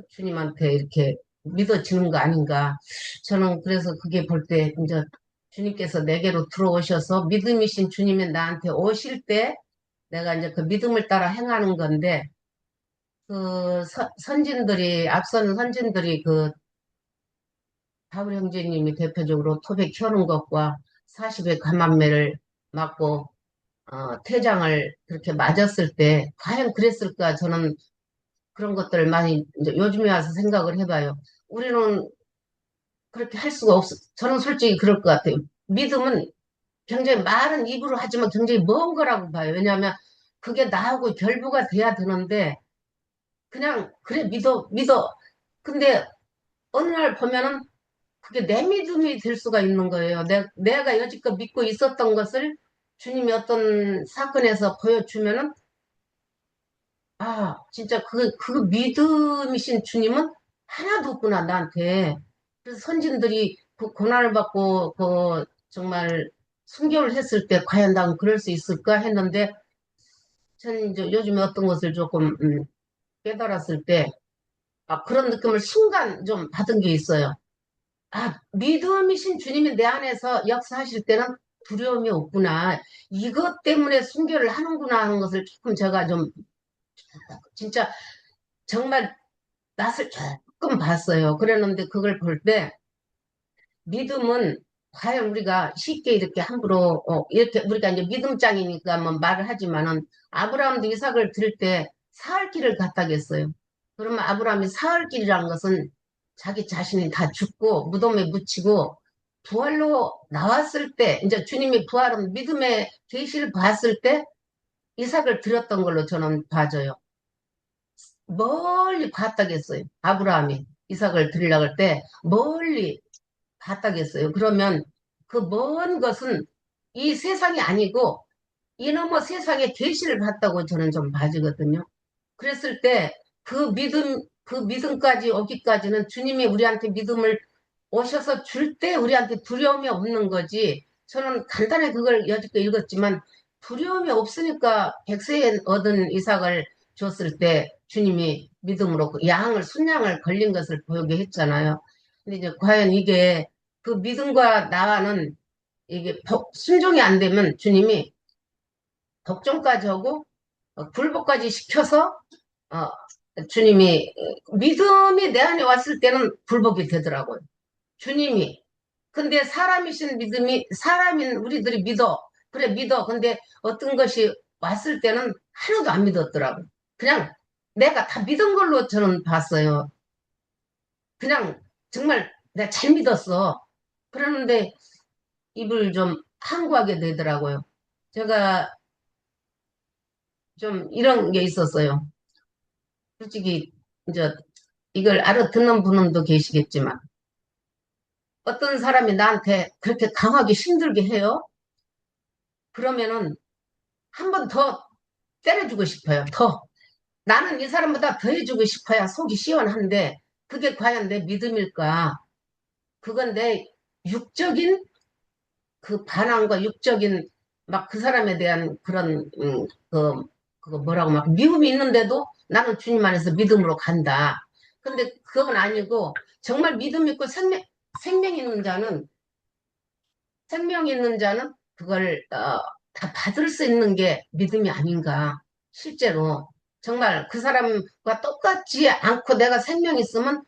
S4: 주님한테 이렇게 믿어지는 거 아닌가. 저는 그래서 그게 볼 때 이제 주님께서 내게로 들어오셔서 믿음이신 주님이 나한테 오실 때 내가 이제 그 믿음을 따라 행하는 건데 그 선진들이 앞선 선진들이 그 바울 형제님이 대표적으로 토백 켜는 것과 40의 감암매를 맞고 퇴장을 그렇게 맞았을 때 과연 그랬을까 저는 그런 것들을 많이 이제 요즘에 와서 생각을 해봐요. 우리는 그렇게 할 수가 없어. 저는 솔직히 그럴 것 같아요. 믿음은 굉장히 말은 입으로 하지만 굉장히 먼 거라고 봐요. 왜냐하면 그게 나하고 결부가 돼야 되는데 그냥 그래 믿어 믿어. 근데 어느 날 보면은 그게 내 믿음이 될 수가 있는 거예요. 내가 여지껏 믿고 있었던 것을 주님이 어떤 사건에서 보여주면은 진짜 그 믿음이신 주님은 하나도 없구나, 나한테. 그래서 선진들이 그 고난을 받고, 정말 순교를 했을 때, 과연 난 그럴 수 있을까 했는데, 저는 이제 요즘에 어떤 것을 조금, 깨달았을 때, 그런 느낌을 순간 좀 받은 게 있어요. 믿음이신 주님이 내 안에서 역사하실 때는 두려움이 없구나. 이것 때문에 순교를 하는구나 하는 것을 조금 제가 좀, 진짜 정말 낯을 조금 봤어요. 그랬는데 그걸 볼 때 믿음은 과연 우리가 쉽게 이렇게 함부로 이렇게 우리가 이제 믿음장이니까 뭐 말을 하지만은 아브라함도 이삭을 드릴 때 사흘 길을 갔다겠어요. 그러면 아브라함이 사흘 길이라는 것은 자기 자신이 다 죽고 무덤에 묻히고 부활로 나왔을 때 이제 주님이 부활은 믿음의 계시를 봤을 때 이삭을 드렸던 걸로 저는 봐져요. 멀리 봤다겠어요. 아브라함이 이삭을 드리려고 할 때 멀리 봤다겠어요. 그러면 그 먼 것은 이 세상이 아니고 이놈의 세상의 계시를 봤다고 저는 좀 봐지거든요. 그랬을 때 그 믿음까지 오기까지는 주님이 우리한테 믿음을 오셔서 줄 때 우리한테 두려움이 없는 거지. 저는 간단히 그걸 여지껏 읽었지만 두려움이 없으니까 백세에 얻은 이삭을 줬을 때 주님이 믿음으로 그 순양을 걸린 것을 보게 했잖아요. 근데 이제 과연 이게 그 믿음과 나와는 이게 순종이 안 되면 주님이 복종까지 하고 굴복까지 시켜서 어, 주님이 믿음이 내 안에 왔을 때는 굴복이 되더라고요. 주님이. 근데 사람이신 믿음이, 사람인 우리들이 믿어. 그래, 믿어. 근데 어떤 것이 왔을 때는 하나도 안 믿었더라고. 그냥 내가 다 믿은 걸로 저는 봤어요. 그냥 정말 내가 잘 믿었어. 그러는데 입을 좀 항구하게 되더라고요. 제가 좀 이런 게 있었어요. 솔직히, 이제 이걸 알아듣는 분은 또 계시겠지만, 어떤 사람이 나한테 그렇게 강하게 힘들게 해요? 그러면은 한 번 더 때려주고 싶어요. 더. 나는 이 사람보다 더 해주고 싶어야 속이 시원한데, 그게 과연 내 믿음일까? 그건 내 육적인 그 반항과 육적인 막 그 사람에 대한 그런, 그거 뭐라고 막 미움이 있는데도 나는 주님 안에서 믿음으로 간다. 근데 그건 아니고, 정말 믿음 있고 생명 있는 자는 생명 있는 자는 그걸 다 받을 수 있는 게 믿음이 아닌가. 실제로 정말 그 사람과 똑같지 않고 내가 생명 있으면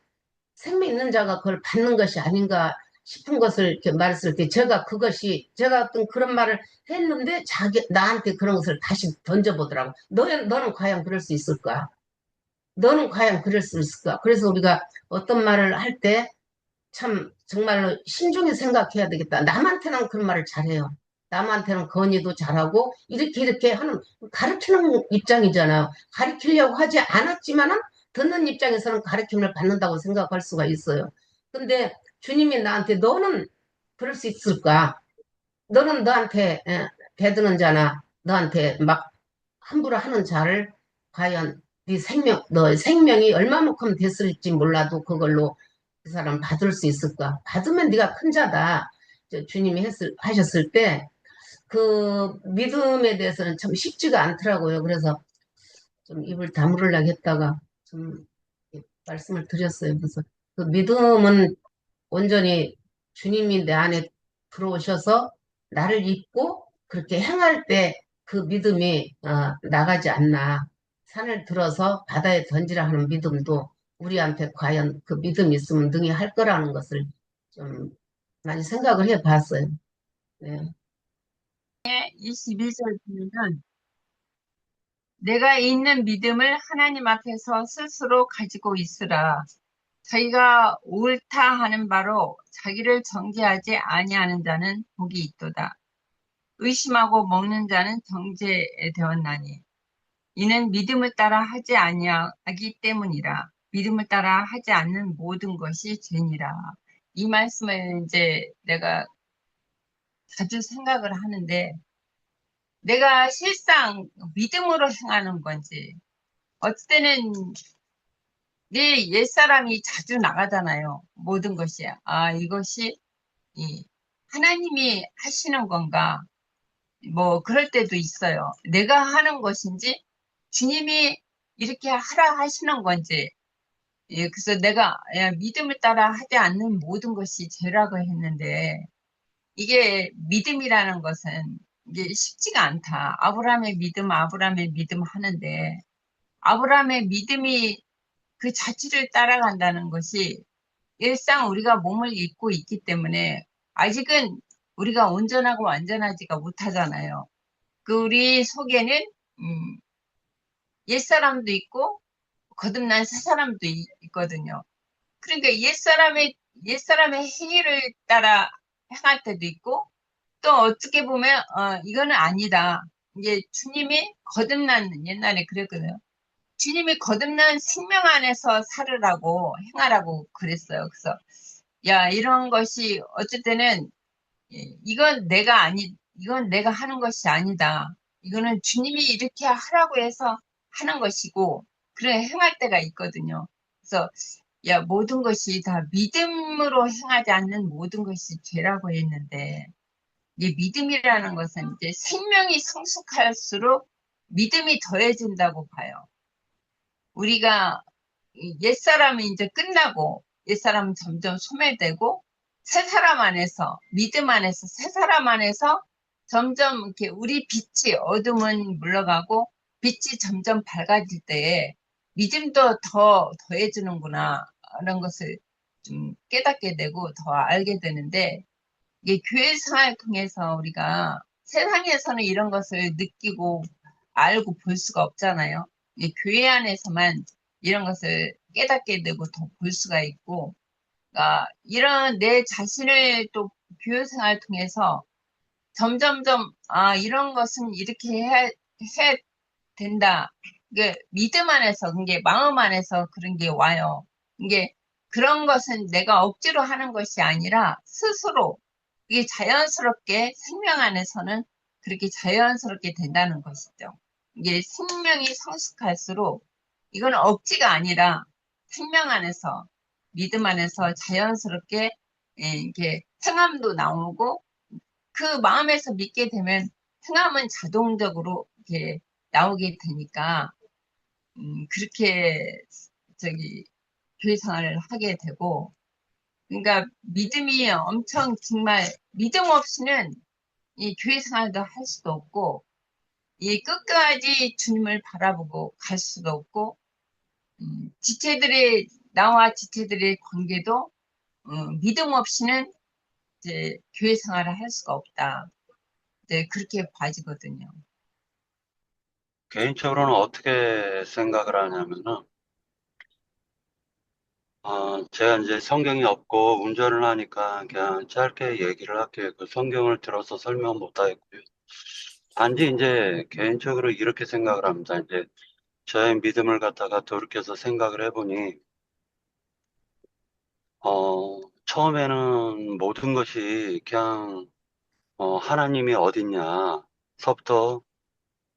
S4: 생명 있는 자가 그걸 받는 것이 아닌가 싶은 것을 이렇게 말했을 때 제가 어떤 그런 말을 했는데 나한테 그런 것을 다시 던져보더라고. 너는 과연 그럴 수 있을까? 너는 과연 그럴 수 있을까? 그래서 우리가 어떤 말을 할 때 참 정말로 신중히 생각해야 되겠다. 남한테는 그런 말을 잘해요. 남한테는 건의도 잘하고 이렇게 하는 가르치는 입장이잖아요. 가르치려고 하지 않았지만은 듣는 입장에서는 가르침을 받는다고 생각할 수가 있어요. 근데 주님이 나한테 너는 그럴 수 있을까? 너는 너한테 대드는 자나 너한테 막 함부로 하는 자를 과연 너의 생명이 얼마만큼 됐을지 몰라도 그걸로 그 사람 받을 수 있을까? 받으면 네가 큰 자다. 주님이 하셨을 때 그 믿음에 대해서는 참 쉽지가 않더라고요. 그래서 좀 입을 다물으려고 했다가 좀 말씀을 드렸어요. 그래서 그 믿음은 온전히 주님이 내 안에 들어오셔서 나를 잊고 그렇게 행할 때 그 믿음이 나가지 않나. 산을 들어서 바다에 던지라 하는 믿음도 우리한테 과연 그 믿음이 있으면 능히 할 거라는 것을 좀 많이 생각을 해 봤어요. 네.
S2: 22절 보면 내가 있는 믿음을 하나님 앞에서 스스로 가지고 있으라. 자기가 옳다 하는 바로 자기를 정죄하지 아니하는 자는 복이 있도다. 의심하고 먹는 자는 정죄되었나니 이는 믿음을 따라 하지 아니하기 때문이라. 믿음을 따라 하지 않는 모든 것이 죄니라. 이 말씀을 이제 내가 자주 생각을 하는데 내가 실상 믿음으로 행하는 건지 어떨 때는 내 옛사람이 자주 나가잖아요. 모든 것이. 아, 이것이 하나님이 하시는 건가? 뭐 그럴 때도 있어요. 내가 하는 것인지 주님이 이렇게 하라 하시는 건지. 그래서 내가 믿음을 따라 하지 않는 모든 것이 죄라고 했는데 이게 믿음이라는 것은 이게 쉽지가 않다. 아브라함의 믿음 하는데 아브라함의 믿음이 그 자취를 따라간다는 것이 일상 우리가 몸을 입고 있기 때문에 아직은 우리가 온전하고 완전하지가 못하잖아요. 그 우리 속에는 음, 옛사람도 있고 거듭난 새사람도 있거든요. 그러니까 옛사람의 행위를 따라 행할 때도 있고 또 어떻게 보면 이거는 아니다. 이제 주님이 거듭난 옛날에 그랬거든요. 주님이 거듭난 생명 안에서 살으라고 행하라고 그랬어요. 그래서 야 이런 것이 어쩔 때는 이건 내가 하는 것이 아니다. 이거는 주님이 이렇게 하라고 해서 하는 것이고 그래 행할 때가 있거든요. 그래서 야 모든 것이 다 믿음으로 행하지 않는 모든 것이 죄라고 했는데 이 믿음이라는 것은 이제 생명이 성숙할수록 믿음이 더해진다고 봐요. 우리가 옛사람이 이제 끝나고 옛사람은 점점 소멸되고 새 사람 안에서 믿음 안에서 새 사람 안에서 점점 이렇게 우리 빛이 어둠은 물러가고 빛이 점점 밝아질 때에 믿음도 더 더해지는구나 이런 것을 좀 깨닫게 되고 더 알게 되는데 이게 교회 생활을 통해서 우리가 세상에서는 이런 것을 느끼고 알고 볼 수가 없잖아요. 이 교회 안에서만 이런 것을 깨닫게 되고 더 볼 수가 있고, 그러니까 이런 내 자신을 또 교회 생활을 통해서 점점점 이런 것은 이렇게 해야 된다. 이게 믿음 안에서, 이게 마음 안에서 그런 게 와요. 이게 그런 것은 내가 억지로 하는 것이 아니라 스스로 이게 자연스럽게 생명 안에서는 그렇게 자연스럽게 된다는 것이죠. 이게 생명이 성숙할수록 이건 억지가 아니라 생명 안에서 믿음 안에서 자연스럽게 이렇게 행함도 나오고 그 마음에서 믿게 되면 행함은 자동적으로 이렇게 나오게 되니까 그렇게 저기 교회 생활을 하게 되고 그러니까 믿음이 엄청 정말 믿음 없이는 이 교회 생활도 할 수도 없고 이 끝까지 주님을 바라보고 갈 수도 없고 지체들의 나와 지체들의 관계도 믿음 없이는 이제 교회 생활을 할 수가 없다. 이제 그렇게 봐지거든요.
S5: 개인적으로는 어떻게 생각을 하냐면은, 제가 이제 성경이 없고 운전을 하니까 그냥 짧게 얘기를 할게요. 그 성경을 들어서 설명 못 하겠고요. 단지 이제 개인적으로 이렇게 생각을 합니다. 이제 저의 믿음을 갖다가 돌이켜서 생각을 해보니, 처음에는 모든 것이 그냥, 하나님이 어딨냐서부터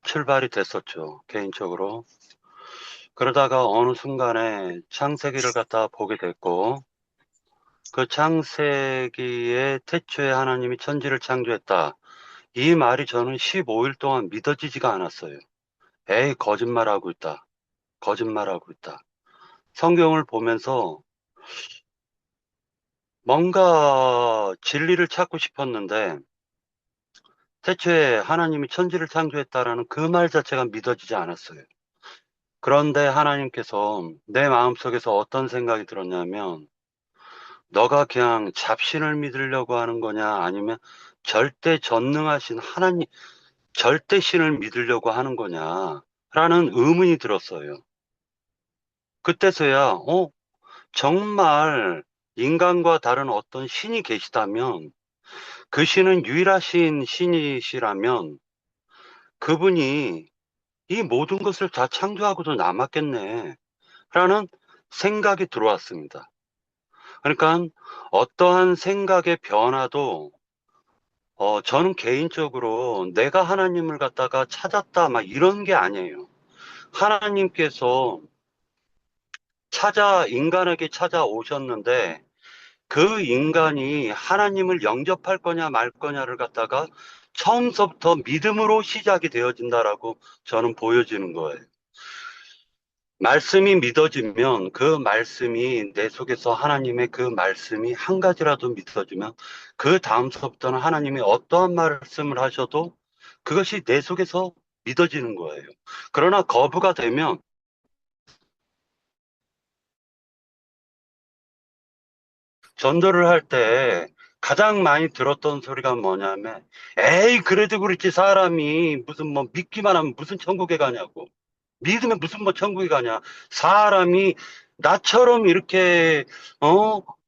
S5: 출발이 됐었죠. 개인적으로. 그러다가 어느 순간에 창세기를 갖다 보게 됐고, 그 창세기에 태초에 하나님이 천지를 창조했다. 이 말이 저는 15일 동안 믿어지지가 않았어요. 에이, 거짓말하고 있다. 거짓말하고 있다. 성경을 보면서 뭔가 진리를 찾고 싶었는데, 태초에 하나님이 천지를 창조했다라는 그 말 자체가 믿어지지 않았어요. 그런데 하나님께서 내 마음속에서 어떤 생각이 들었냐면, 너가 그냥 잡신을 믿으려고 하는 거냐, 아니면 절대 전능하신 하나님, 절대 신을 믿으려고 하는 거냐, 라는 의문이 들었어요. 그때서야, 정말 인간과 다른 어떤 신이 계시다면, 그 신은 유일하신 신이시라면, 그분이 이 모든 것을 다 창조하고도 남았겠네, 라는 생각이 들어왔습니다. 그러니까 어떠한 생각의 변화도 저는 개인적으로 내가 하나님을 갖다가 찾았다, 막 이런 게 아니에요. 하나님께서 인간에게 찾아오셨는데, 그 인간이 하나님을 영접할 거냐 말 거냐를 갖다가 처음서부터 믿음으로 시작이 되어진다라고 저는 보여지는 거예요. 말씀이 믿어지면 그 말씀이 내 속에서 하나님의 그 말씀이 한 가지라도 믿어지면 그 다음서부터는 하나님이 어떠한 말씀을 하셔도 그것이 내 속에서 믿어지는 거예요. 그러나 거부가 되면 전도를 할 때 가장 많이 들었던 소리가 뭐냐면, 에이, 그래도 그렇지, 사람이 무슨 뭐 믿기만 하면 무슨 천국에 가냐고. 믿으면 무슨 뭐 천국에 가냐. 사람이 나처럼 이렇게,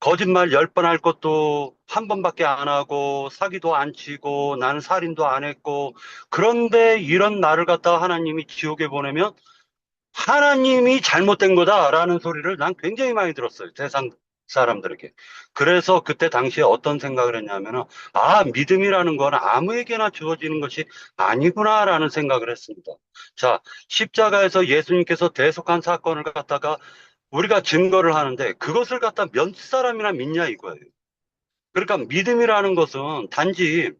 S5: 거짓말 10번 할 것도 한 번밖에 안 하고, 사기도 안 치고, 나는 살인도 안 했고, 그런데 이런 나를 갖다가 하나님이 지옥에 보내면 하나님이 잘못된 거다라는 소리를 난 굉장히 많이 들었어요. 세상 사람들에게. 그래서 그때 당시에 어떤 생각을 했냐면은, 믿음이라는 건 아무에게나 주어지는 것이 아니구나라는 생각을 했습니다. 자, 십자가에서 예수님께서 대속한 사건을 갖다가 우리가 증거를 하는데 그것을 갖다 몇 사람이나 믿냐 이거예요. 그러니까 믿음이라는 것은 단지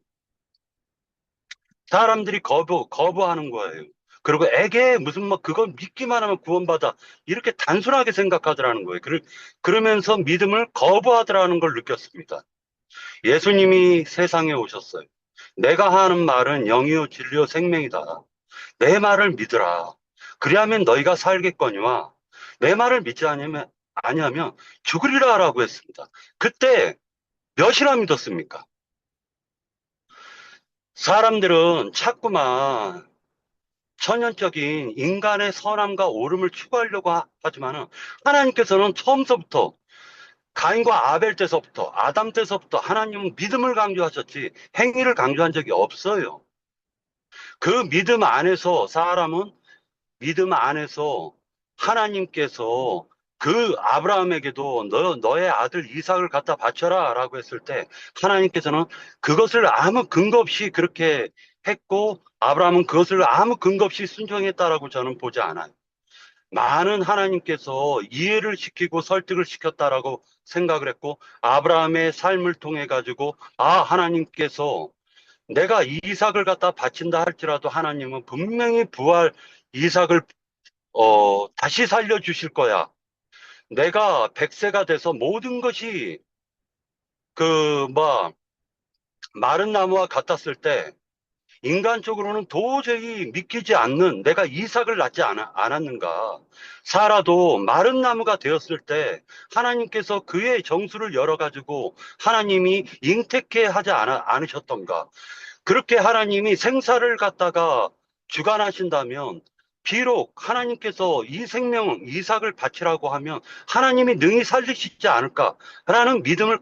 S5: 사람들이 거부하는 거예요. 그리고 에게 무슨 뭐 그걸 믿기만 하면 구원받아. 이렇게 단순하게 생각하더라는 거예요. 그러면서 믿음을 거부하더라는 걸 느꼈습니다. 예수님이 세상에 오셨어요. 내가 하는 말은 영이요 진리요 생명이다. 내 말을 믿으라. 그리하면 너희가 살겠거니와 내 말을 믿지 아니하면 죽으리라라고 했습니다. 그때 몇이나 믿었습니까? 사람들은 자꾸만 천연적인 인간의 선함과 옳음을 추구하려고 하지만은 하나님께서는 처음서부터 가인과 아벨 때서부터 아담 때서부터 하나님은 믿음을 강조하셨지 행위를 강조한 적이 없어요. 그 믿음 안에서 사람은 믿음 안에서 하나님께서 그 아브라함에게도 너의 아들 이삭을 갖다 바쳐라 라고 했을 때 하나님께서는 그것을 아무 근거 없이 그렇게 했고 아브라함은 그것을 아무 근거 없이 순종했다라고 저는 보지 않아요. 많은 하나님께서 이해를 시키고 설득을 시켰다라고 생각을 했고 아브라함의 삶을 통해 가지고 하나님께서 내가 이삭을 갖다 바친다 할지라도 하나님은 분명히 이삭을 다시 살려주실 거야. 내가 100세가 돼서 모든 것이 마른 나무와 같았을 때 인간적으로는 도저히 믿기지 않는 내가 이삭을 낳지 않았는가. 사라도 마른 나무가 되었을 때 하나님께서 그의 정수를 열어가지고 하나님이 잉태케 하지 않으셨던가. 그렇게 하나님이 생사를 갖다가 주관하신다면 비록 하나님께서 이 생명 이삭을 바치라고 하면 하나님이 능히 살리시지 않을까라는 믿음을,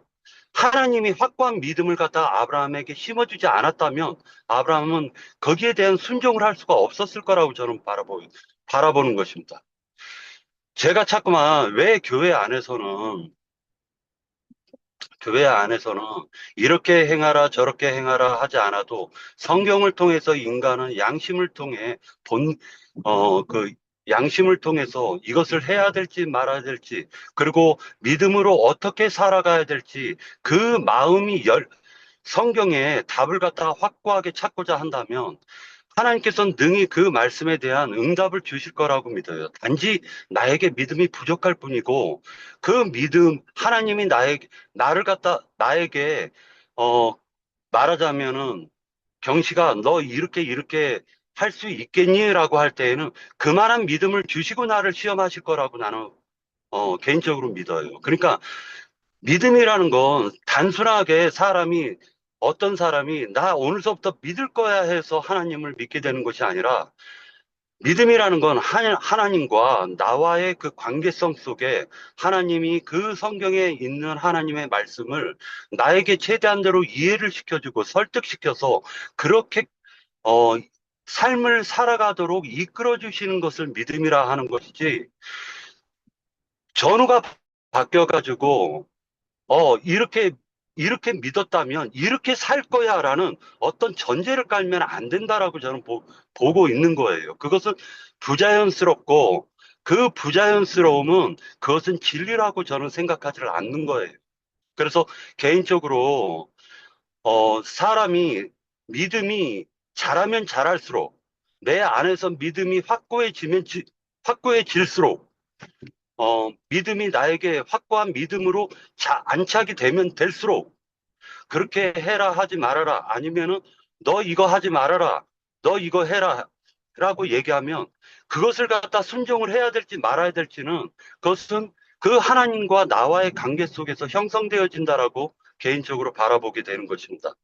S5: 하나님이 확고한 믿음을 갖다가 아브라함에게 심어주지 않았다면 아브라함은 거기에 대한 순종을 할 수가 없었을 거라고 저는 바라보는 것입니다. 제가 자꾸만 왜 교회 안에서는 이렇게 행하라 저렇게 행하라 하지 않아도 성경을 통해서 인간은 양심을 통해 양심을 통해서 이것을 해야 될지 말아야 될지, 그리고 믿음으로 어떻게 살아가야 될지 그 마음이 성경에 답을 갖다가 확고하게 찾고자 한다면 하나님께서는 능히 그 말씀에 대한 응답을 주실 거라고 믿어요. 단지 나에게 믿음이 부족할 뿐이고, 그 믿음, 하나님이 나에게, 말하자면은, 경식아, 너 이렇게 할 수 있겠니? 라고 할 때에는 그만한 믿음을 주시고 나를 시험하실 거라고 나는, 개인적으로 믿어요. 그러니까 믿음이라는 건 단순하게 어떤 사람이 나 오늘서부터 믿을 거야 해서 하나님을 믿게 되는 것이 아니라, 믿음이라는 건 하나님과 나와의 그 관계성 속에 하나님이 그 성경에 있는 하나님의 말씀을 나에게 최대한대로 이해를 시켜주고 설득시켜서 그렇게 삶을 살아가도록 이끌어 주시는 것을 믿음이라 하는 것이지, 전후가 바뀌어가지고 이렇게 믿었다면 이렇게 살 거야 라는 어떤 전제를 깔면 안 된다라고 저는 보고 있는 거예요. 그것은 부자연스럽고, 그 부자연스러움은 그것은 진리라고 저는 생각하지를 않는 거예요. 그래서 개인적으로 사람이 믿음이 자라면 자랄수록, 내 안에서 믿음이 확고해질수록, 믿음이 나에게 확고한 믿음으로 안착이 되면 될수록, 그렇게 해라 하지 말아라, 아니면은 너 이거 하지 말아라, 너 이거 해라 라고 얘기하면 그것을 갖다 순종을 해야 될지 말아야 될지는, 그것은 그 하나님과 나와의 관계 속에서 형성되어진다라고 개인적으로 바라보게 되는 것입니다.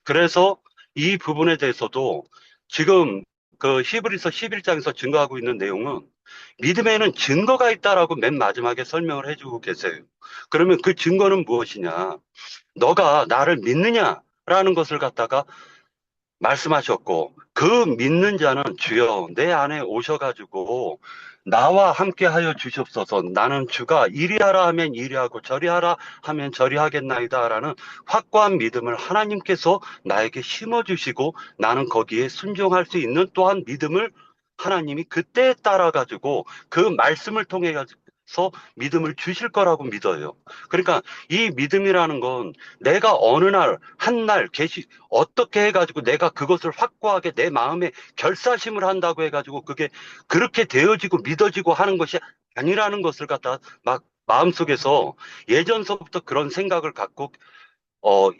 S5: 그래서 이 부분에 대해서도 지금 그 히브리서 11장에서 증거하고 있는 내용은, 믿음에는 증거가 있다라고 맨 마지막에 설명을 해주고 계세요. 그러면 그 증거는 무엇이냐? 너가 나를 믿느냐라는 것을 갖다가 말씀하셨고, 그 믿는 자는 주여 내 안에 오셔가지고 나와 함께 하여 주시옵소서. 나는 주가 이리하라 하면 이리하고 저리하라 하면 저리하겠나이다 라는 확고한 믿음을 하나님께서 나에게 심어주시고, 나는 거기에 순종할 수 있는 또한 믿음을 하나님이 그때에 따라 가지고 그 말씀을 통해 가지고 믿음을 주실 거라고 믿어요. 그러니까 이 믿음이라는 건 내가 어느 날 한날 어떻게 해가지고 내가 그것을 확고하게 내 마음에 결사심을 한다고 해가지고 그게 그렇게 되어지고 믿어지고 하는 것이 아니라는 것을 갖다 막 마음속에서 예전서부터 그런 생각을 갖고,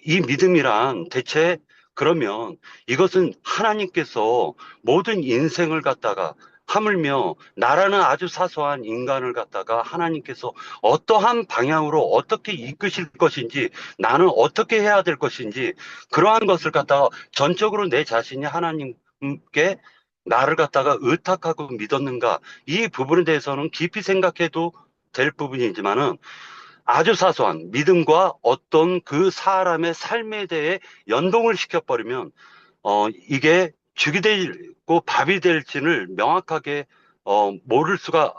S5: 이 믿음이란 대체, 그러면 이것은 하나님께서 모든 인생을 갖다가, 하물며 나라는 아주 사소한 인간을 갖다가 하나님께서 어떠한 방향으로 어떻게 이끄실 것인지, 나는 어떻게 해야 될 것인지, 그러한 것을 갖다가 전적으로 내 자신이 하나님께 나를 갖다가 의탁하고 믿었는가, 이 부분에 대해서는 깊이 생각해도 될 부분이지만은, 아주 사소한 믿음과 어떤 그 사람의 삶에 대해 연동을 시켜버리면 이게 죽이 되고 밥이 될지를 명확하게 모를 수가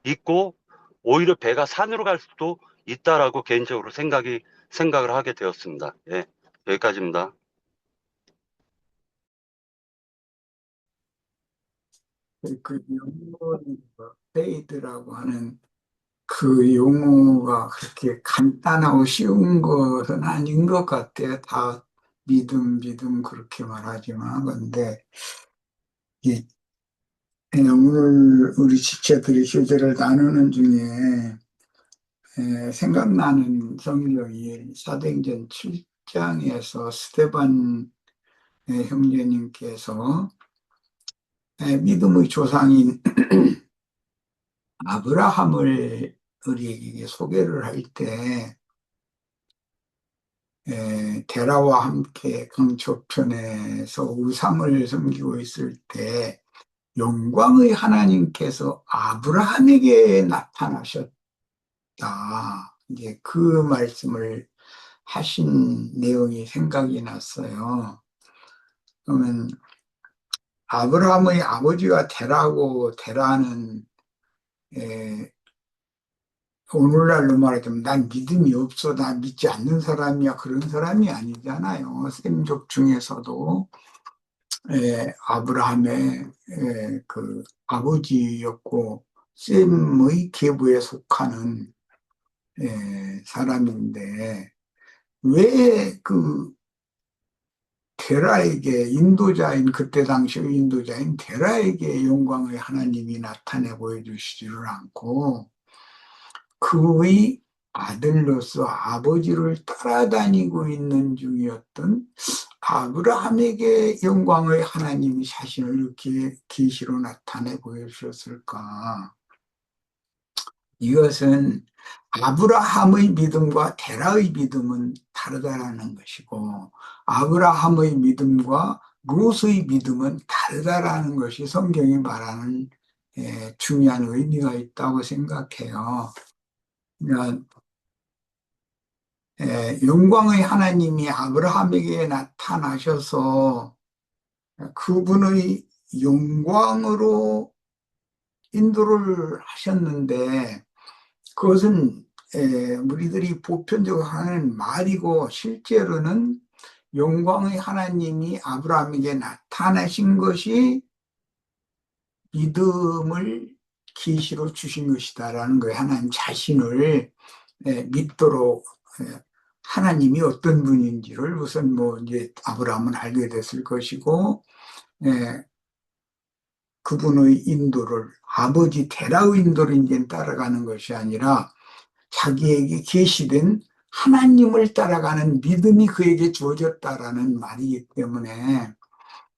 S5: 있고, 오히려 배가 산으로 갈 수도 있다라고 개인적으로 생각을 하게 되었습니다. 예, 여기까지입니다.
S6: 그 용어, 페이드라고 하는 그 용어가 그렇게 간단하고 쉬운 것은 아닌 것 같아요. 다 믿음 그렇게 말하지만. 근데 이 오늘 우리 지체들이 교제를 나누는 중에 생각나는 성경이 사도행전 7장에서 스데반 형제님께서 믿음의 조상인 아브라함을 우리에게 소개를 할 때, 데라와 함께 강초편에서 우상을 섬기고 있을 때 영광의 하나님께서 아브라함에게 나타나셨다. 이제 그 말씀을 하신 내용이 생각이 났어요. 그러면 아브라함의 아버지가 데라고, 데라는 오늘날로 말하자면 난 믿음이 없어, 나 믿지 않는 사람이야, 그런 사람이 아니잖아요. 셈족 중에서도 아브라함의 그 아버지였고 셈의 계보에 속하는 사람인데, 왜 그 데라에게, 인도자인, 그때 당시의 인도자인 데라에게 영광의 하나님이 나타내 보여주시지를 않고 그의 아들로서 아버지를 따라다니고 있는 중이었던 아브라함에게 영광의 하나님이 자신을 이렇게 계시로 나타내 보여주셨을까? 이것은 아브라함의 믿음과 데라의 믿음은 다르다라는 것이고, 아브라함의 믿음과 롯의 믿음은 다르다라는 것이 성경이 말하는 중요한 의미가 있다고 생각해요. 그러니까 영광의 하나님이 아브라함에게 나타나셔서 그분의 영광으로 인도를 하셨는데, 그것은 우리들이 보편적으로 하는 말이고 실제로는 영광의 하나님이 아브라함에게 나타나신 것이 믿음을 계시로 주신 것이다라는 거예요. 하나님 자신을 믿도록 하나님이 어떤 분인지를 우선 뭐 이제 아브라함은 알게 됐을 것이고, 그분의 인도를, 아버지 데라의 인도를 이제 따라가는 것이 아니라 자기에게 계시된 하나님을 따라가는 믿음이 그에게 주어졌다라는 말이기 때문에,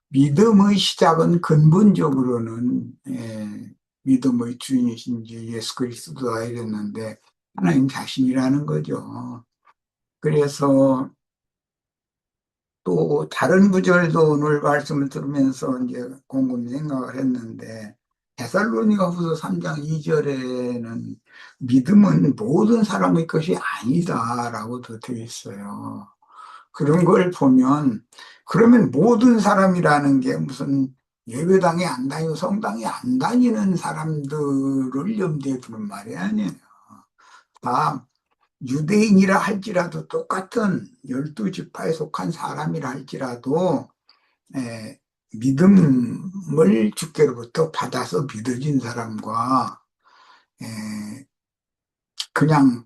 S6: 믿음의 시작은 근본적으로는 믿음의 주인이신지 예수 그리스도다 이랬는데 하나님 자신이라는 거죠. 그래서 또 다른 구절도 오늘 말씀을 들으면서 이제 곰곰이 생각을 했는데, 데살로니가후서 3장 2절에는 믿음은 모든 사람의 것이 아니다라고 되어 있어요. 그런 걸 보면, 그러면 모든 사람이라는 게 무슨 예배당에 안 다니고 성당에 안 다니는 사람들을 염두에 두는 말이 아니에요. 다 유대인이라 할지라도, 똑같은 12지파에 속한 사람이라 할지라도 믿음을 주께로부터 받아서 믿어진 사람과 그냥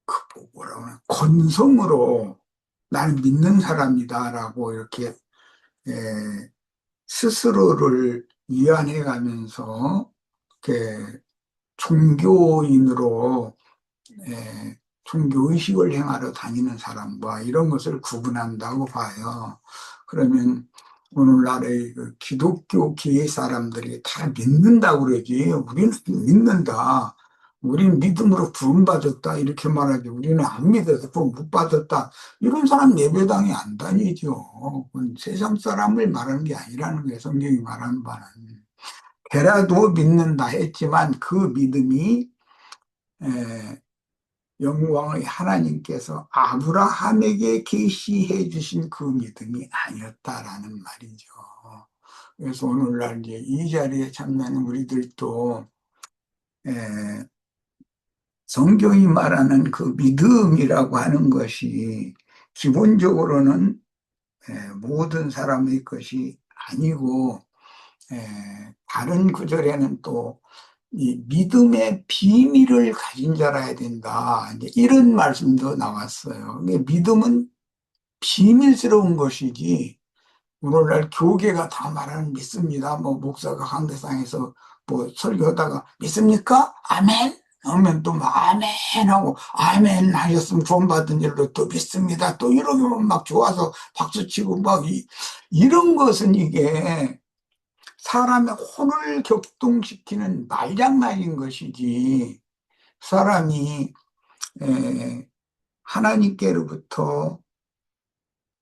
S6: 그 뭐라고 하나, 건성으로 나는 믿는 사람이다라고 이렇게 스스로를 위안해 가면서 이렇게 종교인으로 종교의식을 행하러 다니는 사람과 이런 것을 구분한다고 봐요. 그러면 오늘날의 그 기독교 기회 사람들이 다 믿는다고 그러지, 우리는 믿는다, 우리는 믿음으로 부름받았다 이렇게 말하지, 우리는 안 믿어서 부름 못 받았다, 이런 사람 예배당에 안 다니죠. 그건 세상 사람을 말하는 게 아니라는 거예요. 성경이 말하는 바는. 걔라도 믿는다 했지만 그 믿음이 영광의 하나님께서 아브라함에게 계시해 주신 그 믿음이 아니었다라는 말이죠. 그래서 오늘날 이제 이 자리에 참여하는 우리들도 성경이 말하는 그 믿음이라고 하는 것이 기본적으로는 모든 사람의 것이 아니고, 다른 구절에는 또 이 믿음의 비밀을 가진 자라야 된다, 이제 이런 말씀도 나왔어요. 믿음은 비밀스러운 것이지, 오늘날 교계가 다 말하는 믿습니다, 뭐 목사가 강대상에서 뭐 설교하다가 믿습니까? 아멘? 하면 또 아멘 하고 아멘 하셨으면 구원받은 일로 또 믿습니다. 또 이러면 막 좋아서 박수치고 막 이런 것은 이게 사람의 혼을 격동시키는 말장난인 것이지 사람이 하나님께로부터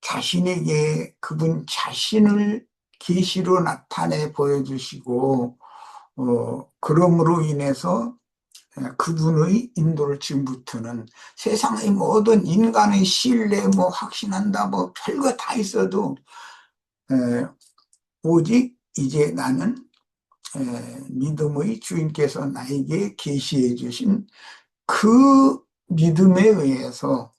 S6: 자신에게 그분 자신을 계시로 나타내 보여주시고 그럼으로 인해서 그분의 인도를 지금부터는 세상의 모든 인간의 신뢰 뭐 확신한다 뭐 별거 다 있어도 오직 이제 나는 믿음의 주인께서 나에게 계시해 주신 그 믿음에 의해서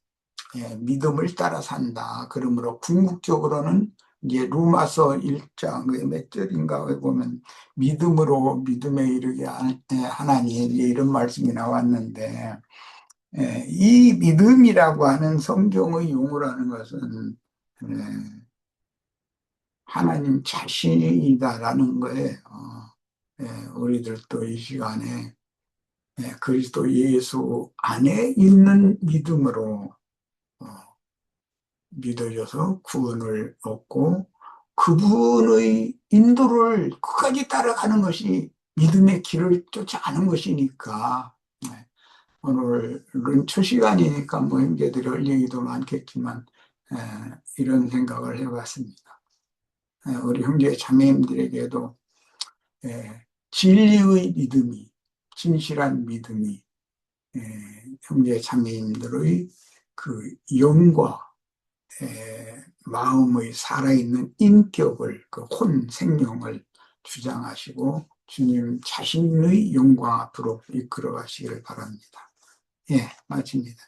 S6: 믿음을 따라 산다. 그러므로 궁극적으로는 이제 로마서 1장 몇 절인가에 보면 믿음으로 믿음에 이르게 하나니 이런 말씀이 나왔는데 이 믿음이라고 하는 성경의 용어라는 것은 하나님 자신이다라는 거예요. 우리들도 이 시간에 그리스도 예수 안에 있는 믿음으로 믿어져서 구원을 얻고 그분의 인도를 끝까지 따라가는 것이 믿음의 길을 쫓아가는 것이니까 오늘은 첫 시간이니까 뭐 형제들이 할 얘기도 많겠지만 이런 생각을 해봤습니다. 우리 형제 자매님들에게도 진리의 믿음이 진실한 믿음이 형제 자매님들의 그 영과 마음의 살아있는 인격을 그 혼 생명을 주장하시고 주님 자신의 영광 앞으로 이끌어 가시기를 바랍니다. 예, 마칩니다.